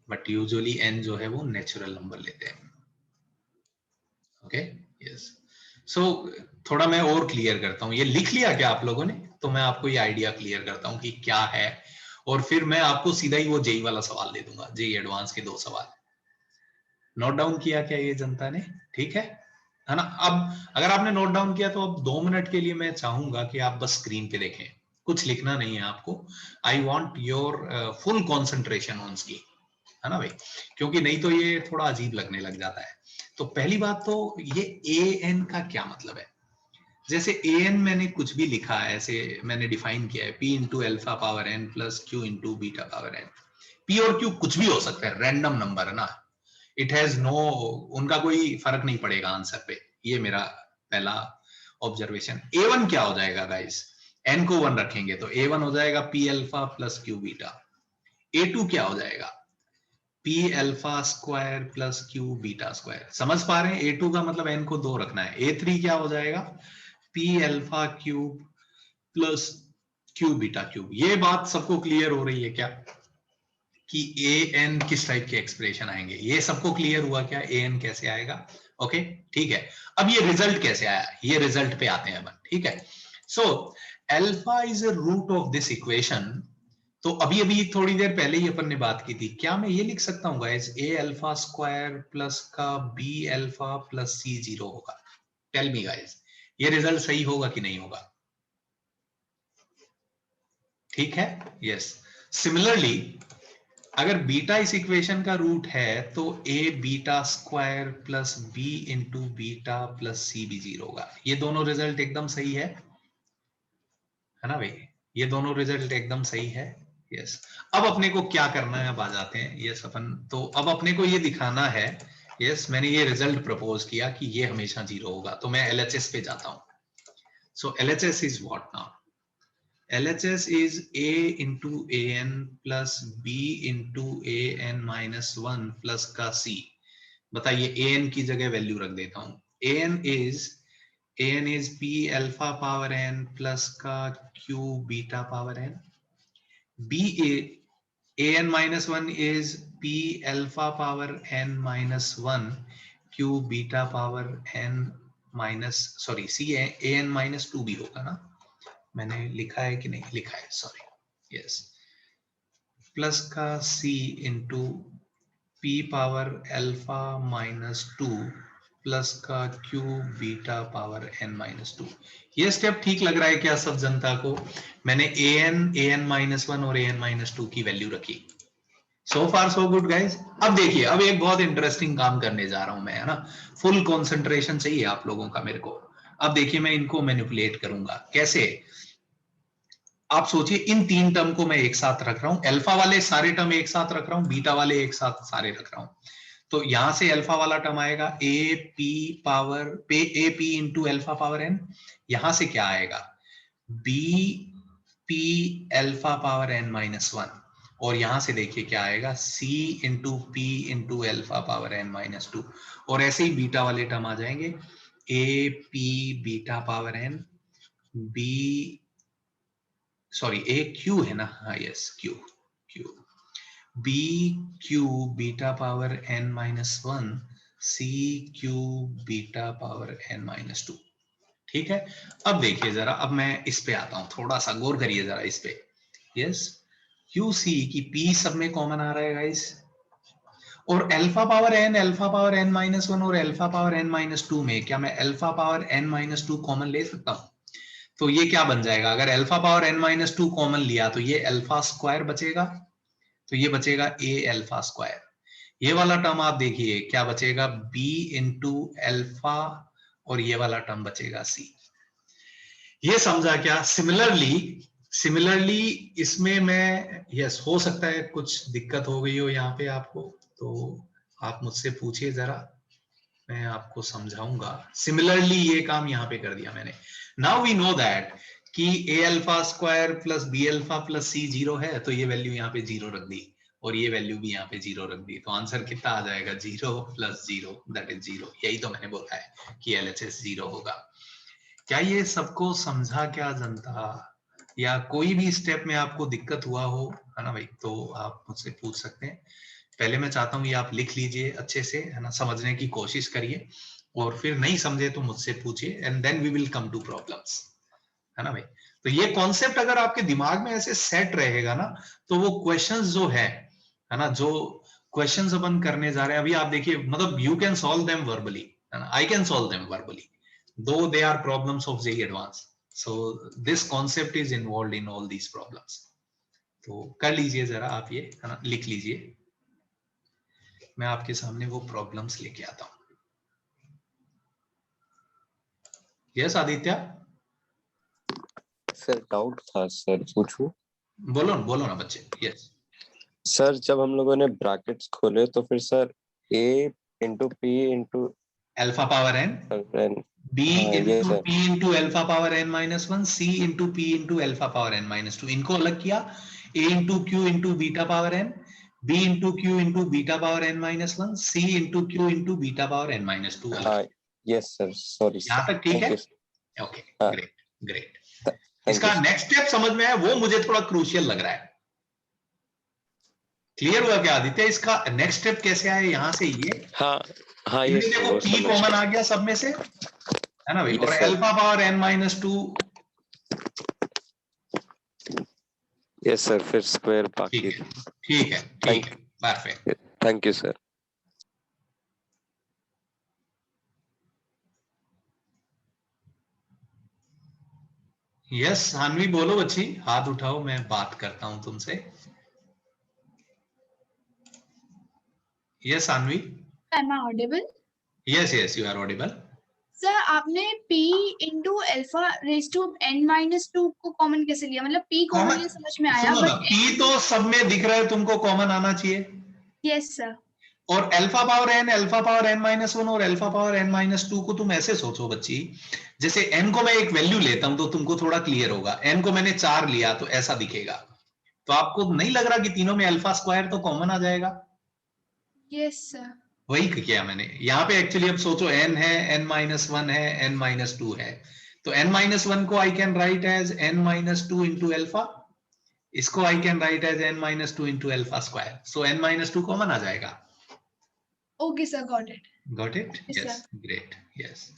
बट यूजुअली n जो है वो नेचुरल नंबर लेते हैं. Okay, yes. सो थोड़ा मैं और क्लियर करता हूँ. ये लिख लिया क्या आप लोगों ने? तो मैं आपको ये आइडिया क्लियर करता हूँ कि क्या है, और फिर मैं आपको सीधा ही वो जेई वाला सवाल दे दूंगा, जेई एडवांस के 2 सवाल. नोट डाउन किया क्या ये जनता ने? ठीक है ना? अब अगर आपने नोट डाउन किया तो अब 2 मिनट के लिए मैं चाहूंगा कि आप बस स्क्रीन पे देखें, कुछ लिखना नहीं है आपको. I want your full concentration on screen, है ना भाई, क्योंकि नहीं तो ये थोड़ा अजीब लगने लग जाता है. तो पहली बात तो ये ए एन का क्या मतलब है? जैसे ए एन मैंने कुछ भी लिखा है, ऐसे मैंने डिफाइन किया है, P into alpha power N plus Q into beta power N. P और क्यू कुछ भी हो सकता है, रैंडम नंबर है ना, इट हैज नो, उनका कोई फर्क नहीं पड़ेगा आंसर पे. ये मेरा पहला ऑब्जर्वेशन. A1 क्या हो जाएगा गाइस? n को 1 रखेंगे तो A1 हो जाएगा P alpha plus Q beta. A2 क्या हो जाएगा? P alpha square plus Q beta square. समझ पा रहे हैं? A2 का मतलब n को 2 रखना है. A3 क्या हो जाएगा? P alpha cube plus Q beta cube. ये बात सबको क्लियर हो रही है क्या कि ए एन किस टाइप के एक्सप्रेशन आएंगे? ये सबको क्लियर हुआ क्या ए एन कैसे आएगा? ओके, ठीक है. अब ये रिजल्ट कैसे आया, ये रिजल्ट पे आते हैं अपन. ठीक है. So alpha is a root of this equation. तो अभी अभी थोड़ी देर पहले ही अपन ने बात की थी. क्या मैं ये लिख सकता हूँ guys, a alpha square plus का बी अल्फा प्लस सी 0 होगा? टेल मी गाइस, ये रिजल्ट सही होगा कि नहीं होगा? ठीक है, यस. सिमिलरली अगर बीटा इस इक्वेशन का रूट है तो a beta square plus b into beta plus c भी 0 होगा. ये दोनों रिजल्ट एकदम सही है ना भाई? ये दोनों रिजल्ट एकदम सही है. यस. अब अपने को क्या करना है, अब आ जाते हैं. यस, अपन तो अब अपने को ये दिखाना है. यस, मैंने ये रिजल्ट प्रपोज किया कि ये हमेशा 0 होगा, तो मैं एलएचएस पे जाता हूं. So LHS is what now? LHS is A into AN plus B into AN minus 1 plus का C. बताइए, AN की जगह वैल्यू रख देता हूं. AN is P alpha power N plus का Q beta power N. AN minus 1 is P alpha power N minus 1 Q beta power N minus, sorry, C AN minus 2 भी होगा ना? मैंने लिखा है कि नहीं लिखा है, सॉरी. यस, प्लस का c into P power alpha minus 2 plus का q beta power n minus 2. ये स्टेप ठीक लग रहा है क्या सब जनता को? मैंने an माइनस 1 और an माइनस 2 की वैल्यू रखी. सो फार सो गुड गाइज. अब देखिए, अब एक बहुत इंटरेस्टिंग काम करने जा रहा हूं मैं, है ना? फुल कंसंट्रेशन चाहिए आप लोगों का मेरे को. अब देखिए, मैं इनको मैनिपुलेट करूंगा. कैसे? आप सोचिए, इन 3 टर्म को मैं एक साथ रख रहा हूं, अल्फा वाले सारे टर्म एक साथ रख रहा हूं, बीटा वाले एक साथ सारे रख रहा हूं. तो यहां से अल्फा वाला टर्म आएगा a p into alpha power n. यहां से क्या आएगा? B p alpha power N minus 1. और यहां से देखिए क्या आएगा? C into P into alpha power N minus 2. और ऐसे ही बीटा वाले टर्म आ जाएंगे, a p beta power n, b, sorry, a q है ना? हाँ, yes, q b q beta power N minus 1 c q beta power N minus 2. ठीक है. अब देखिए जरा, अब मैं इस पे आता हूं, थोड़ा सा गौर करिए जरा इस पे. यस, क्यू सी की पी सब में कॉमन आ रहा है गाइस, और अल्फा पावर एन माइनस 1 और अल्फा पावर एन माइनस 2 में क्या मैं alpha power N minus 2 common ले सकता हूं? तो ये क्या बन जाएगा? अगर alpha power N minus 2 common लिया तो ये अल्फा स्क्वायर बचेगा, तो ये बचेगा ए अल्फा स्क्वायर. ये वाला टर्म आप देखिए क्या बचेगा? बी इंटू अल्फा, और ये वाला टर्म बचेगा सी. ये समझा क्या? सिमिलरली इसमें मैं, यस, हो सकता है कुछ दिक्कत हो गई हो यहाँ पे आपको, तो आप मुझसे पूछिए जरा, मैं आपको समझाऊंगा. सिमिलरली ये काम यहाँ पे कर दिया मैंने. नाउ वी नो दैट कि a alpha square plus b alpha plus c 0 है, तो ये वैल्यू यहाँ पे 0 रख दी. और ये वैल्यू भी यहाँ पे 0 रख दी, तो आंसर कितना आ जाएगा? 0 + 0 दैट इज 0। यही तो मैंने बोला है कि LHS 0 होगा। क्या ये सबको समझा क्या जनता? या कोई भी स्टेप में आपको दिक्कत हुआ हो, है ना भाई, तो आप मुझसे पूछ सकते हैं। पहले मैं चाहता हूँ ये आप लिख लीजिए अच्छे से, है ना, समझने की कोशिश करिए, और फिर नहीं समझे तो मुझसे पूछिए, and then we will come to problems, है ना भाई। तो ये कॉन्सेप्ट अगर आपके दिमाग में ऐसे सेट रहेगा ना, तो वो क्वेश्चंस जो है ना, जो क्वेश्चंस अपन करने जा रहे हैं अभी, आप देखिए, मतलब you can solve them verbally, है ना, I can solve them verbally, though they are problems of JEE advance, so this concept is involve in all these problems. तो कर लीजिए जरा आप ये, है ना, लिख लीजिए, मैं आपके सामने वो प्रॉब्लम्स लेके आता हूं। यस आदित्य, सर डाउट था सर, पूछूं? बोलो ना बच्चे। यस सर जब हम लोगों ने ब्रैकेट्स खोले तो फिर sir a into P into alpha power n, N, b ये into sir, p into alpha power n-1, c into p into alpha power n-2, इनको अलग किया, a into q into beta power n, b into q into beta power n-1, c into q into beta power n-2 अलग। हाँ yes sir, sorry यहाँ sir, तक ठीक है? Thank you. Okay, हाँ ग्रेट ग्रेट। थैंक यू इसका sir. Next step समझ में आया, वो मुझे थोड़ा क्रूशियल लग रहा है। क्लियर हुआ क्या आदित्य? इसका नेक्स्ट स्टेप कैसे आया यहां से ये, हाँ हाँ इनमें यस सर, देखो वो p समझ कॉमन आ गया सब में से, है ना भाई, और yes sir, alpha power n-2, yes sir, फिर स्क्वायर ठीक बाकी है थी। ठीक है ठीक थैंक है, perfect. Thank you sir. Yes Hanvi बोलो बच्ची, हाथ उठाओ, मैं बात करता हूं तुमसे। Yes Hanvi, Am I audible? Yes yes you are audible. Sir आपने p into alpha raise to n-2 को कॉमन कैसे लिया? मतलब p कॉमन कॉमन, लिया समझ में आया, सुनो ना, बट p तो सब में दिख रहा है, तुमको कॉमन आना चाहिए, यस सर। और alpha power n, alpha power n-1 और अल्फा पावर n-2 को तुम ऐसे सोचो बच्ची, जैसे n को मैं एक वैल्यू लेता हूं तो तुमको थोड़ा क्लियर होगा, n को मैंने 4 लिया तो ऐसा दिखेगा, तो आपको नहीं लग रहा कि तीनों में अल्फा स्क्वायर तो कॉमन आ जाएगा? Yes sir. वही किया मैंने यहाँ पे। एक्चुअली अब सोचो, n है, n-1 है, n-2 है, तो n-1 को I can write as n-2 into alpha, इसको I can write as n-2 into alpha square, so n-2 common आ जाएगा। Okay sir, got it. Got it? Yes yes, sir. Great, yes.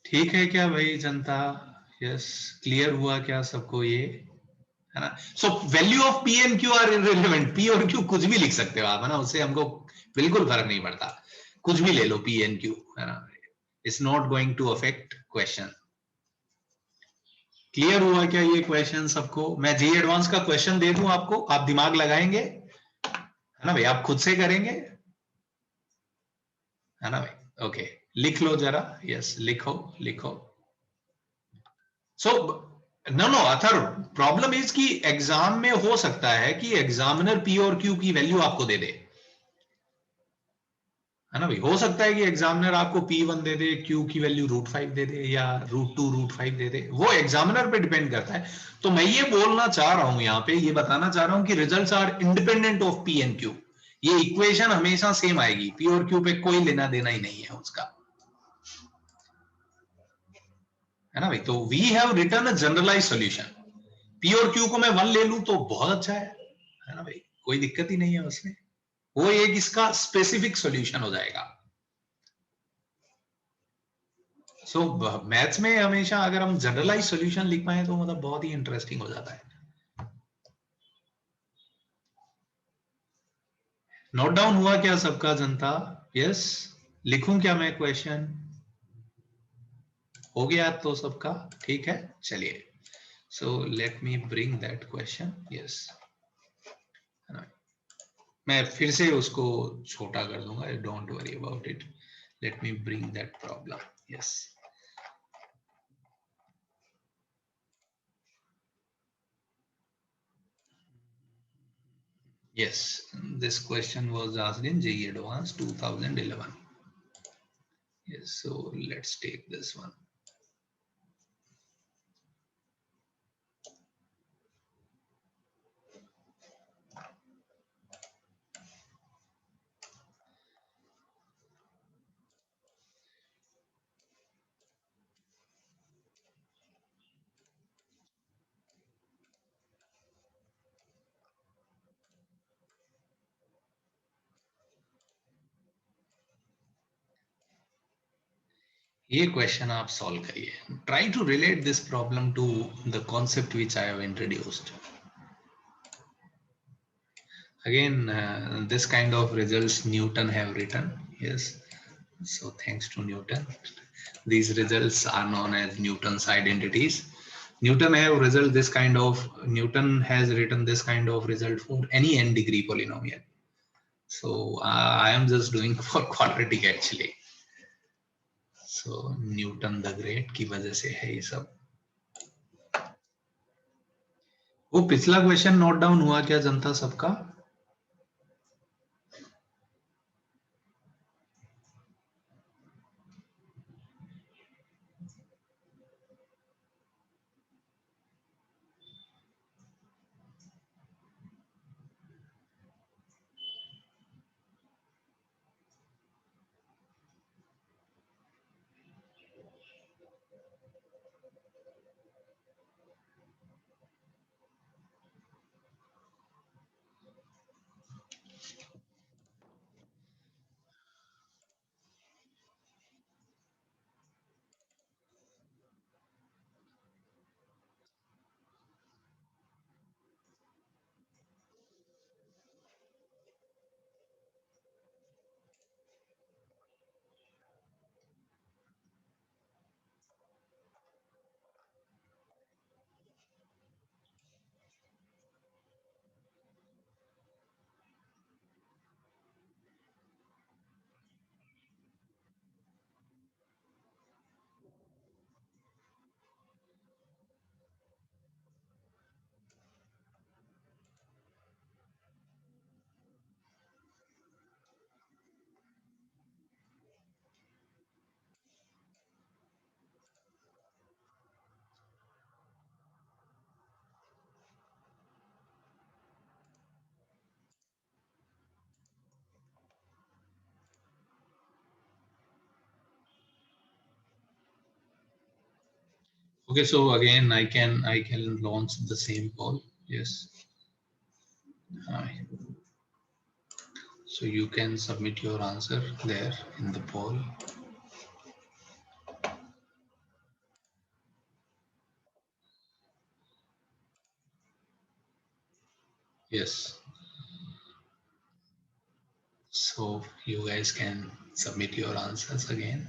ठीक है क्या भाई जनता? यस, क्लियर हुआ क्या सबको ये, है ना? So value of P and Q R irrelevant, P और क्यू कुछ भी लिख सकते हो आप, है ना, उससे हमको बिल्कुल फर्क नहीं पड़ता, कुछ भी ले लो पी एंड क्यू, है ना, it's not going to affect question. Clear हुआ क्या ये क्वेश्चन सबको? मैं जेईई एडवांस का क्वेश्चन दे दूं आपको, आप दिमाग लगाएंगे, है ना भाई, आप खुद से करेंगे, है ना भाई? ओके, लिख लो जरा, यस लिखो लिखो। So no no other, problem is कि एग्जाम में हो सकता है कि एग्जामिनर पी और क्यू की वैल्यू आपको दे दे, है ना भाई, हो सकता है कि एग्जामिनर आपको P1 दे दे, Q की वैल्यू √5 दे दे, या √2 √5 दे दे, वो एग्जामिनर पे डिपेंड करता है। तो मैं ये बोलना चाह रहा हूं यहाँ पे, ये बताना चाह रहा हूं कि results are independent of P and Q, ये इक्वेशन हमेशा सेम आएगी, P और Q पे कोई लेना देना ही नहीं है उसका, है ना भाई। तो we have written a generalise solution, P और Q को मैं 1 ले लूं तो बहुत अच्छा है ना भाई, कोई दिक्कत ही नहीं है उसमें, वो एक इसका स्पेसिफिक सॉल्यूशन हो जाएगा। सो मैथ्स में हमेशा अगर हम जनरलाइज सॉल्यूशन लिख पाए तो मतलब बहुत ही इंटरेस्टिंग हो जाता है। नोट डाउन हुआ क्या सबका जनता? यस, लिखूं क्या मैं क्वेश्चन? हो गया तो सबका ठीक है, चलिए। So let me bring that question. Yes, मैं फिर से उसको छोटा कर दूंगा, don't worry about it, let me bring that problem. Yes, yes, this question was asked in JEE Advanced 2011. Yes, so let's take this one. ये question आप solve करिए. Try to relate this problem to the concept which I have introduced. Again, this kind of results Newton have written. Yes, so thanks to Newton, these results are known as Newton's identities. Newton has written this kind of result for any n degree polynomial. So I am just doing for quadratic actually. So Newton the Great की वजह से है ये सब. वो पिछला question note down हुआ क्या जनता सबका? Okay, so again I can launch the same poll. Yes. So you can submit your answer there in the poll. Yes. So you guys can submit your answers again.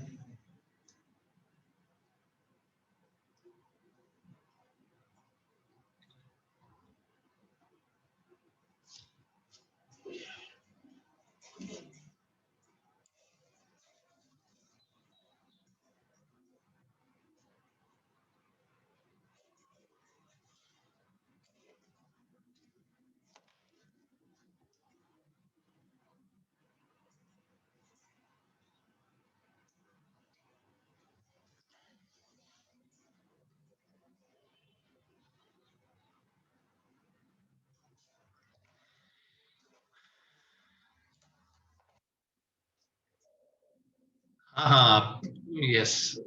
Yes.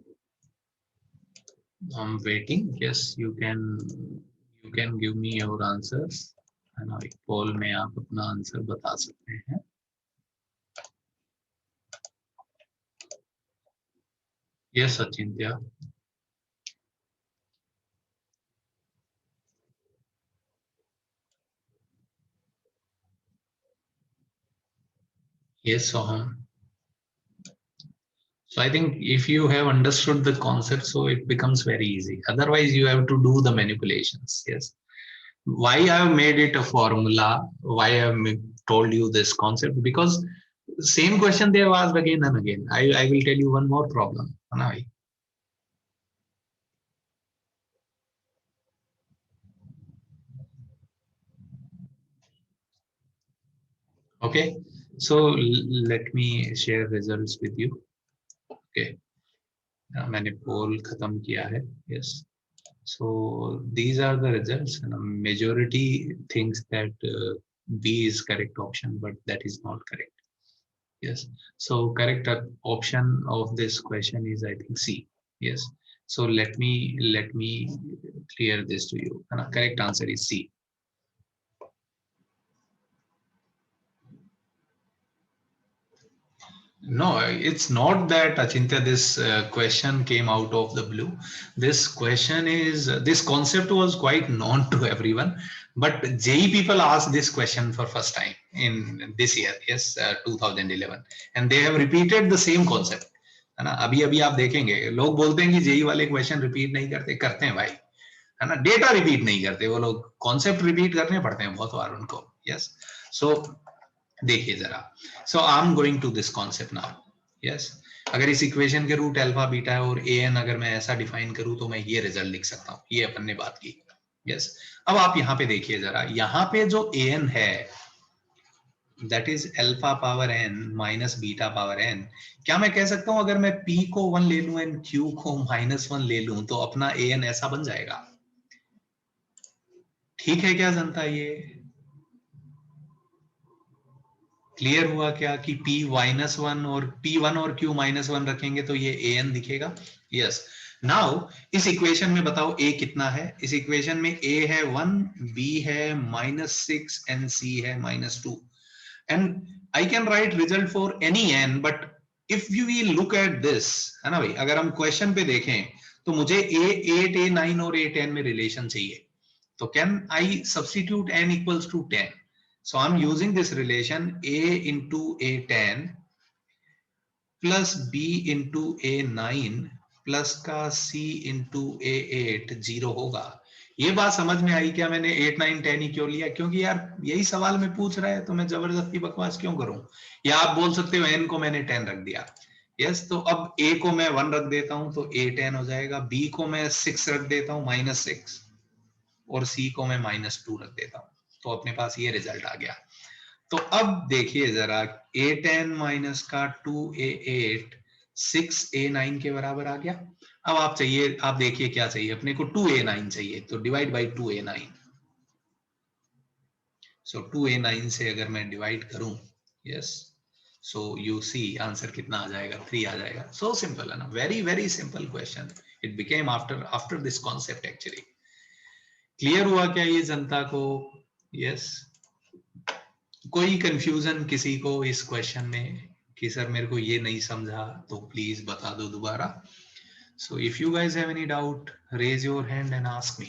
I'm waiting. Yes, you can give me your answers. है ना, एक poll में आप अपना answer बता सकते हैं. Yes, Achintya. Yes, Soham. So I think if you have understood the concept, so it becomes very easy. Otherwise, you have to do the manipulations. Yes. Why I have made it a formula? Why I have told you this concept? Because same question they have asked again and again. I will tell you one more problem. है ना भाई? Okay. So let me share results with you. Okay. मैंने poll खत्म किया है. Yes. So these are the results. Majority thinks that B is correct option, but that is not correct. Yes. So correct option of this question is I think C. Yes. So let me clear this to you. Correct answer is C. No, it's not that, Achintya, this question came out of the blue. This question is, this concept was quite known to everyone, but JEE people asked this question for first time in this year, yes, 2011, and they have repeated the same concept. है ना, अभी अभी आप देखेंगे लोग बोलते हैं कि जेई वाले क्वेश्चन रिपीट नहीं करते, करते हैं भाई, है ना, डेटा रिपीट नहीं करते वो लोग, कॉन्सेप्ट रिपीट करने पड़ते हैं बहुत बार उनको, यस। सो देखिए जरा, so I am going to this concept now, yes. अगर इस इक्वेशन के रूट अल्फा बीटा है और ए एन अगर मैं ऐसा डिफाइन करूं तो मैं ये रिजल्ट लिख सकता हूं, ये अपन ने बात की, यस। अब आप यहाँ पे देखिए जरा, यहाँ पे जो ए एन है that is alpha power N minus beta power N. क्या मैं कह सकता हूं अगर मैं p को 1 ले लूं एंड q को -1 ले लूं तो अपना ए एन ऐसा बन जाएगा? ठीक है क्या जनता, ये क्लियर हुआ क्या कि p-1 और p1 और q -1 रखेंगे तो ये an दिखेगा? यस। नाउ इस इक्वेशन में बताओ a कितना है? इस इक्वेशन में a है 1, b है -6 एंड c है -2, and I can right result for any n, but if you will look at this, है ना भाई, अगर हम क्वेश्चन पे देखें तो मुझे a8, a9 और a10 में रिलेशन चाहिए, तो can I substitute n equals to 10? So I'm using this relation a into a10 plus b into a9 plus का c into a8 0 होगा। ये बात समझ में आई क्या? मैंने 8, 9, 10 ही क्यों लिया? क्योंकि यार यही सवाल में पूछ रहा है तो मैं जबरदस्ती बकवास क्यों करूं? या आप बोल सकते हो n को मैंने 10 रख दिया, यस। तो अब a को मैं 1 रख देता हूं तो a10 हो जाएगा, b को मैं 6 रख देता हूं -6, और c को मैं -2 रख देता हूं, तो अपने पास ये रिजल्ट आ गया। तो अब देखिए जरा, a10 माइनस का 2a8 6a9 के बराबर आ गया। अब आप देखिए क्या चाहिए अपने को, 2a9 चाहिए, तो divide by 2a9। So 2a9 से अगर मैं डिवाइड करूं, yes, so you see answer कितना आ जाएगा? 3 आ जाएगा। सो सिंपल है ना, very very simple question. It became after this concept actually. Clear हुआ क्या ये जनता को? यस। कोई कंफ्यूजन किसी को इस क्वेश्चन में कि सर मेरे को ये नहीं समझा, तो प्लीज बता दो दोबारा। So if you guys have any doubt, raise your hand and ask me.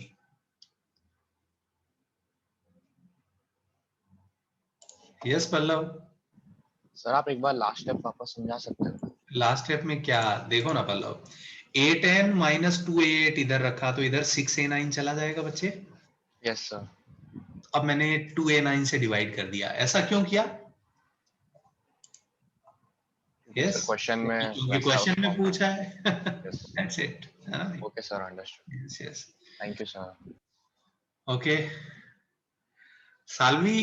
Yes Pallav. Sir आप एक बार लास्ट स्टेप वापस समझा सकते हो? लास्ट स्टेप में क्या? देखो ना पल्लव, a10 माइनस 2a8 इधर रखा तो इधर 6a9 चला जाएगा बच्चे। Yes sir. अब मैंने 2a9 से डिवाइड कर दिया, ऐसा क्यों किया? यस, क्वेश्चन में, क्योंकि क्वेश्चन में पूछा है। Yes. That's it. Okay sir, understood. Yes, yes. Thank you sir. Okay. Salvi,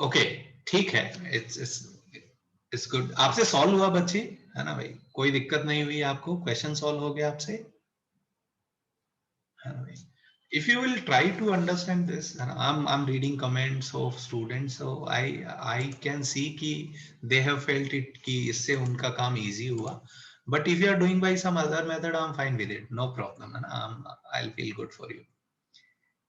okay, ठीक है, इट्स गुड। आपसे सॉल्व हुआ बच्चे, है ना भाई? कोई दिक्कत नहीं हुई आपको? क्वेश्चन सॉल्व हो गया आपसे, है ना भाई? If you will try to understand this, and I'm reading comments of students, so I can see कि they have felt it कि इससे उनका काम easy हुआ, but if you are doing by some other method, I'm fine with it, no problem, है ना? I'll feel good for you.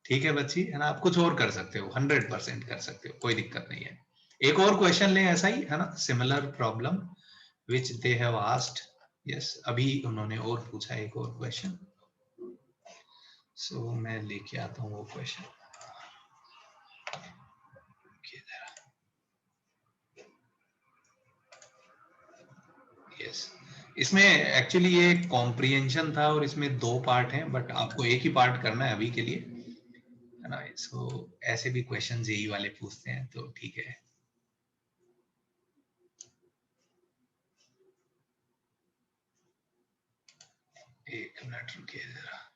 ठीक है बच्ची, है ना? आप कुछ और कर सकते हो, 100% कर सकते हो, कोई दिक्कत नहीं है। एक और क्वेश्चन लें ऐसा ही, है ना, similar problem which they have asked. Yes, अभी उन्होंने और पूछा एक और क्वेश्चन, सो मैं लेके आता हूँ वो क्वेश्चन। यस, इसमें एक्चुअली ये कॉम्प्रिहेंशन था और इसमें 2 पार्ट हैं, बट आपको एक ही पार्ट करना है अभी के लिए, है ना? सो ऐसे भी क्वेश्चन यही वाले पूछते हैं, तो ठीक है। एक मिनट रुकिए जरा।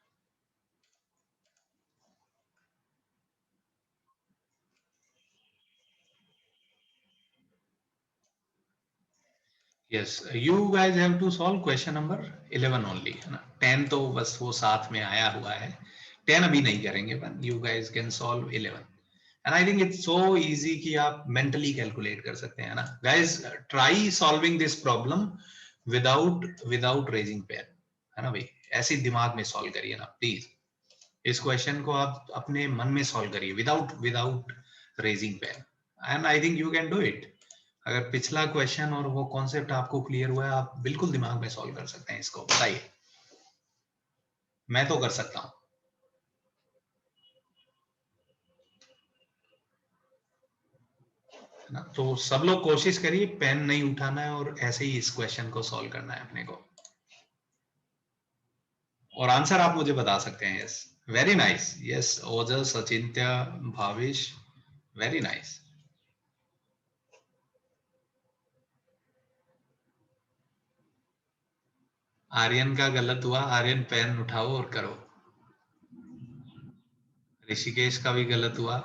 Yes, you guys have to solve question number 11 only, है ना? 10 तो बस वो साथ में आया हुआ है, 10 अभी नहीं करेंगे, but you guys can solve 11, and I think it's so easy कि आप mentally calculate कर सकते हैं ना? Guys, try solving this problem without raising pen, है ना भाई? ऐसे दिमाग में solve करिए ना प्लीज। इस क्वेश्चन को आप अपने मन में solve करिए without raising pen, and I think you can do it. अगर पिछला क्वेश्चन और वो कॉन्सेप्ट आपको क्लियर हुआ है, आप बिल्कुल दिमाग में सॉल्व कर सकते हैं इसको, बताइए। मैं तो कर सकता हूं। ना, तो सब लोग कोशिश करिए, पेन नहीं उठाना है और ऐसे ही इस क्वेश्चन को सॉल्व करना है अपने को, और आंसर आप मुझे बता सकते हैं। Yes, very nice. यस, ओजस, अचिंत्य, भावेश, वेरी नाइस। आर्यन का गलत हुआ, आर्यन पेन उठाओ और करो। ऋषिकेश का भी गलत हुआ,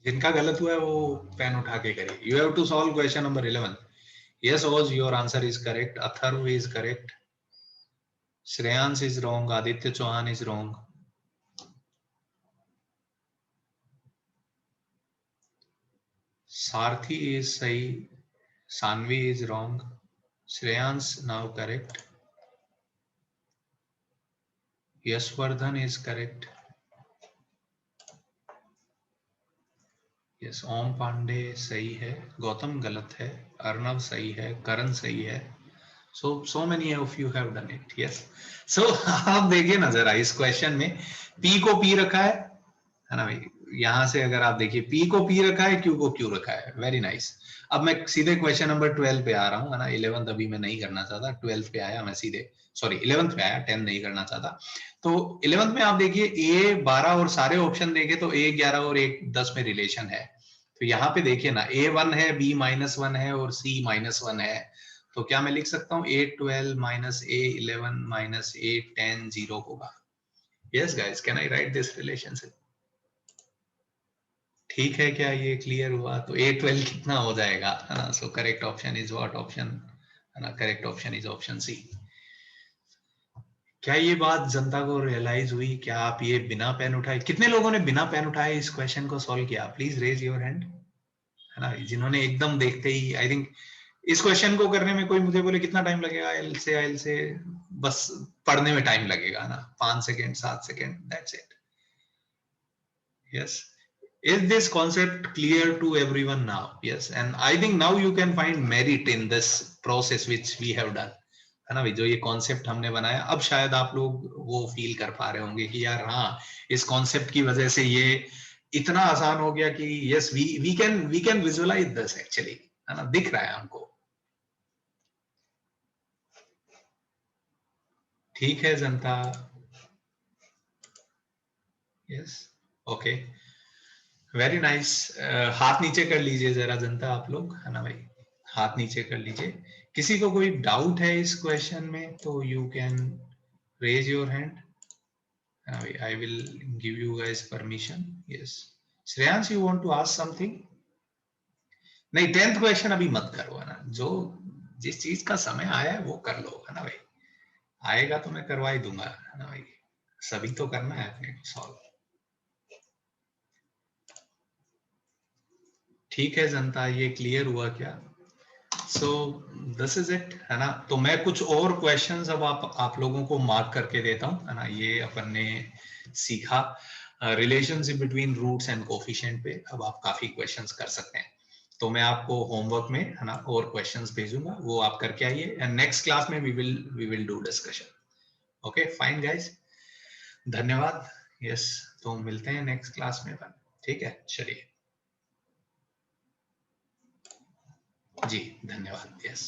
जिनका गलत हुआ है वो पेन उठा के करिए। You have to solve question number 11। Yes Oj, your answer is correct. Atharva is correct. Shreyansh is wrong. Aditya Chauhan is wrong. Sarthi is सही। Saanvi is wrong. Shreyansh now correct. Yashvardhan is correct. Yes, Om Pandey सही है। गौतम गलत है। अर्णव सही है। करण सही है। so many of you have done it. yes, so आप देखिए ना जरा इस क्वेश्चन में p को p रखा है ना भाई। यहां से अगर आप देखिए p को p रखा है, q को q रखा है। Very nice. अब मैं सीधे क्वेश्चन नंबर 12 पे आ रहा हूँ, है ना। 11th अभी मैं नहीं करना चाहता, 12 पे आया मैं सीधे, सॉरी 11th पे आया, 10 नहीं करना चाहता। तो 11th में आप देखिए a 12 और सारे ऑप्शन देखे तो a 11 और 1 10 में रिलेशन है। तो यहाँ पे देखिए ना, a 1 है, b -1 है और c -1 है। तो क्या मैं लिख सकता हूँ a 12 minus a 11 minus a 10 0 होगा। Yes guys, can I right this relationship? ठीक है क्या, ये क्लियर हुआ? तो a 12 कितना हो जाएगा, है ना। So correct option is what option, है ना। Correct option is option C. क्या ये बात जनता को रियलाइज हुई? क्या आप ये बिना पेन उठाए, कितने लोगों ने बिना पेन उठाए इस क्वेश्चन को सॉल्व किया? प्लीज रेज योर हैंड, है ना। जिन्होंने एकदम देखते ही, आई थिंक इस क्वेश्चन को करने में कोई मुझे बोले कितना टाइम लगेगा, एल से बस पढ़ने में टाइम लगेगा ना, 5 second 7 second, that's it. Yes, is this concept clear to everyone now? Yes, and I think now you can find merit in this process which we have done, है ना भाई। जो ये कॉन्सेप्ट हमने बनाया, अब शायद आप लोग वो फील कर पा रहे होंगे कि यार हाँ, इस कॉन्सेप्ट की वजह से ये इतना आसान हो गया कि yes, we can visualise this actually, है ना। दिख रहा है हमको। ठीक है जनता। Yes, okay, very nice. हाथ नीचे कर लीजिए जरा जनता, आप लोग, है ना भाई। हाथ नीचे कर लीजिए। किसी को कोई डाउट है इस क्वेश्चन में तो you can raise your hand. I will give you guys permission. Yes, Shreyansh, you want to ask something? नहीं, 10th क्वेश्चन अभी मत करो, है ना। जो जिस चीज का समय आया है वो कर लो, है ना भाई। आएगा तो मैं करवा ही दूंगा, है ना भाई। सभी तो करना है अपने को सॉल्व। ठीक है जनता, ये क्लियर हुआ क्या? सो दिस इज इट, है ना। तो मैं कुछ और क्वेश्चंस अब आप लोगों को मार्क करके देता हूं, है ना। ये अपन ने सीखा relationship between roots and coefficient पे। अब आप काफी क्वेश्चंस कर सकते हैं। तो मैं आपको होमवर्क में, है ना, और क्वेश्चंस भेजूंगा, वो आप करके आइए, एंड नेक्स्ट क्लास में we will do discussion. Okay fine guys, धन्यवाद। यस, तो मिलते हैं नेक्स्ट क्लास में। ठीक है, चलिए जी, धन्यवाद। यस।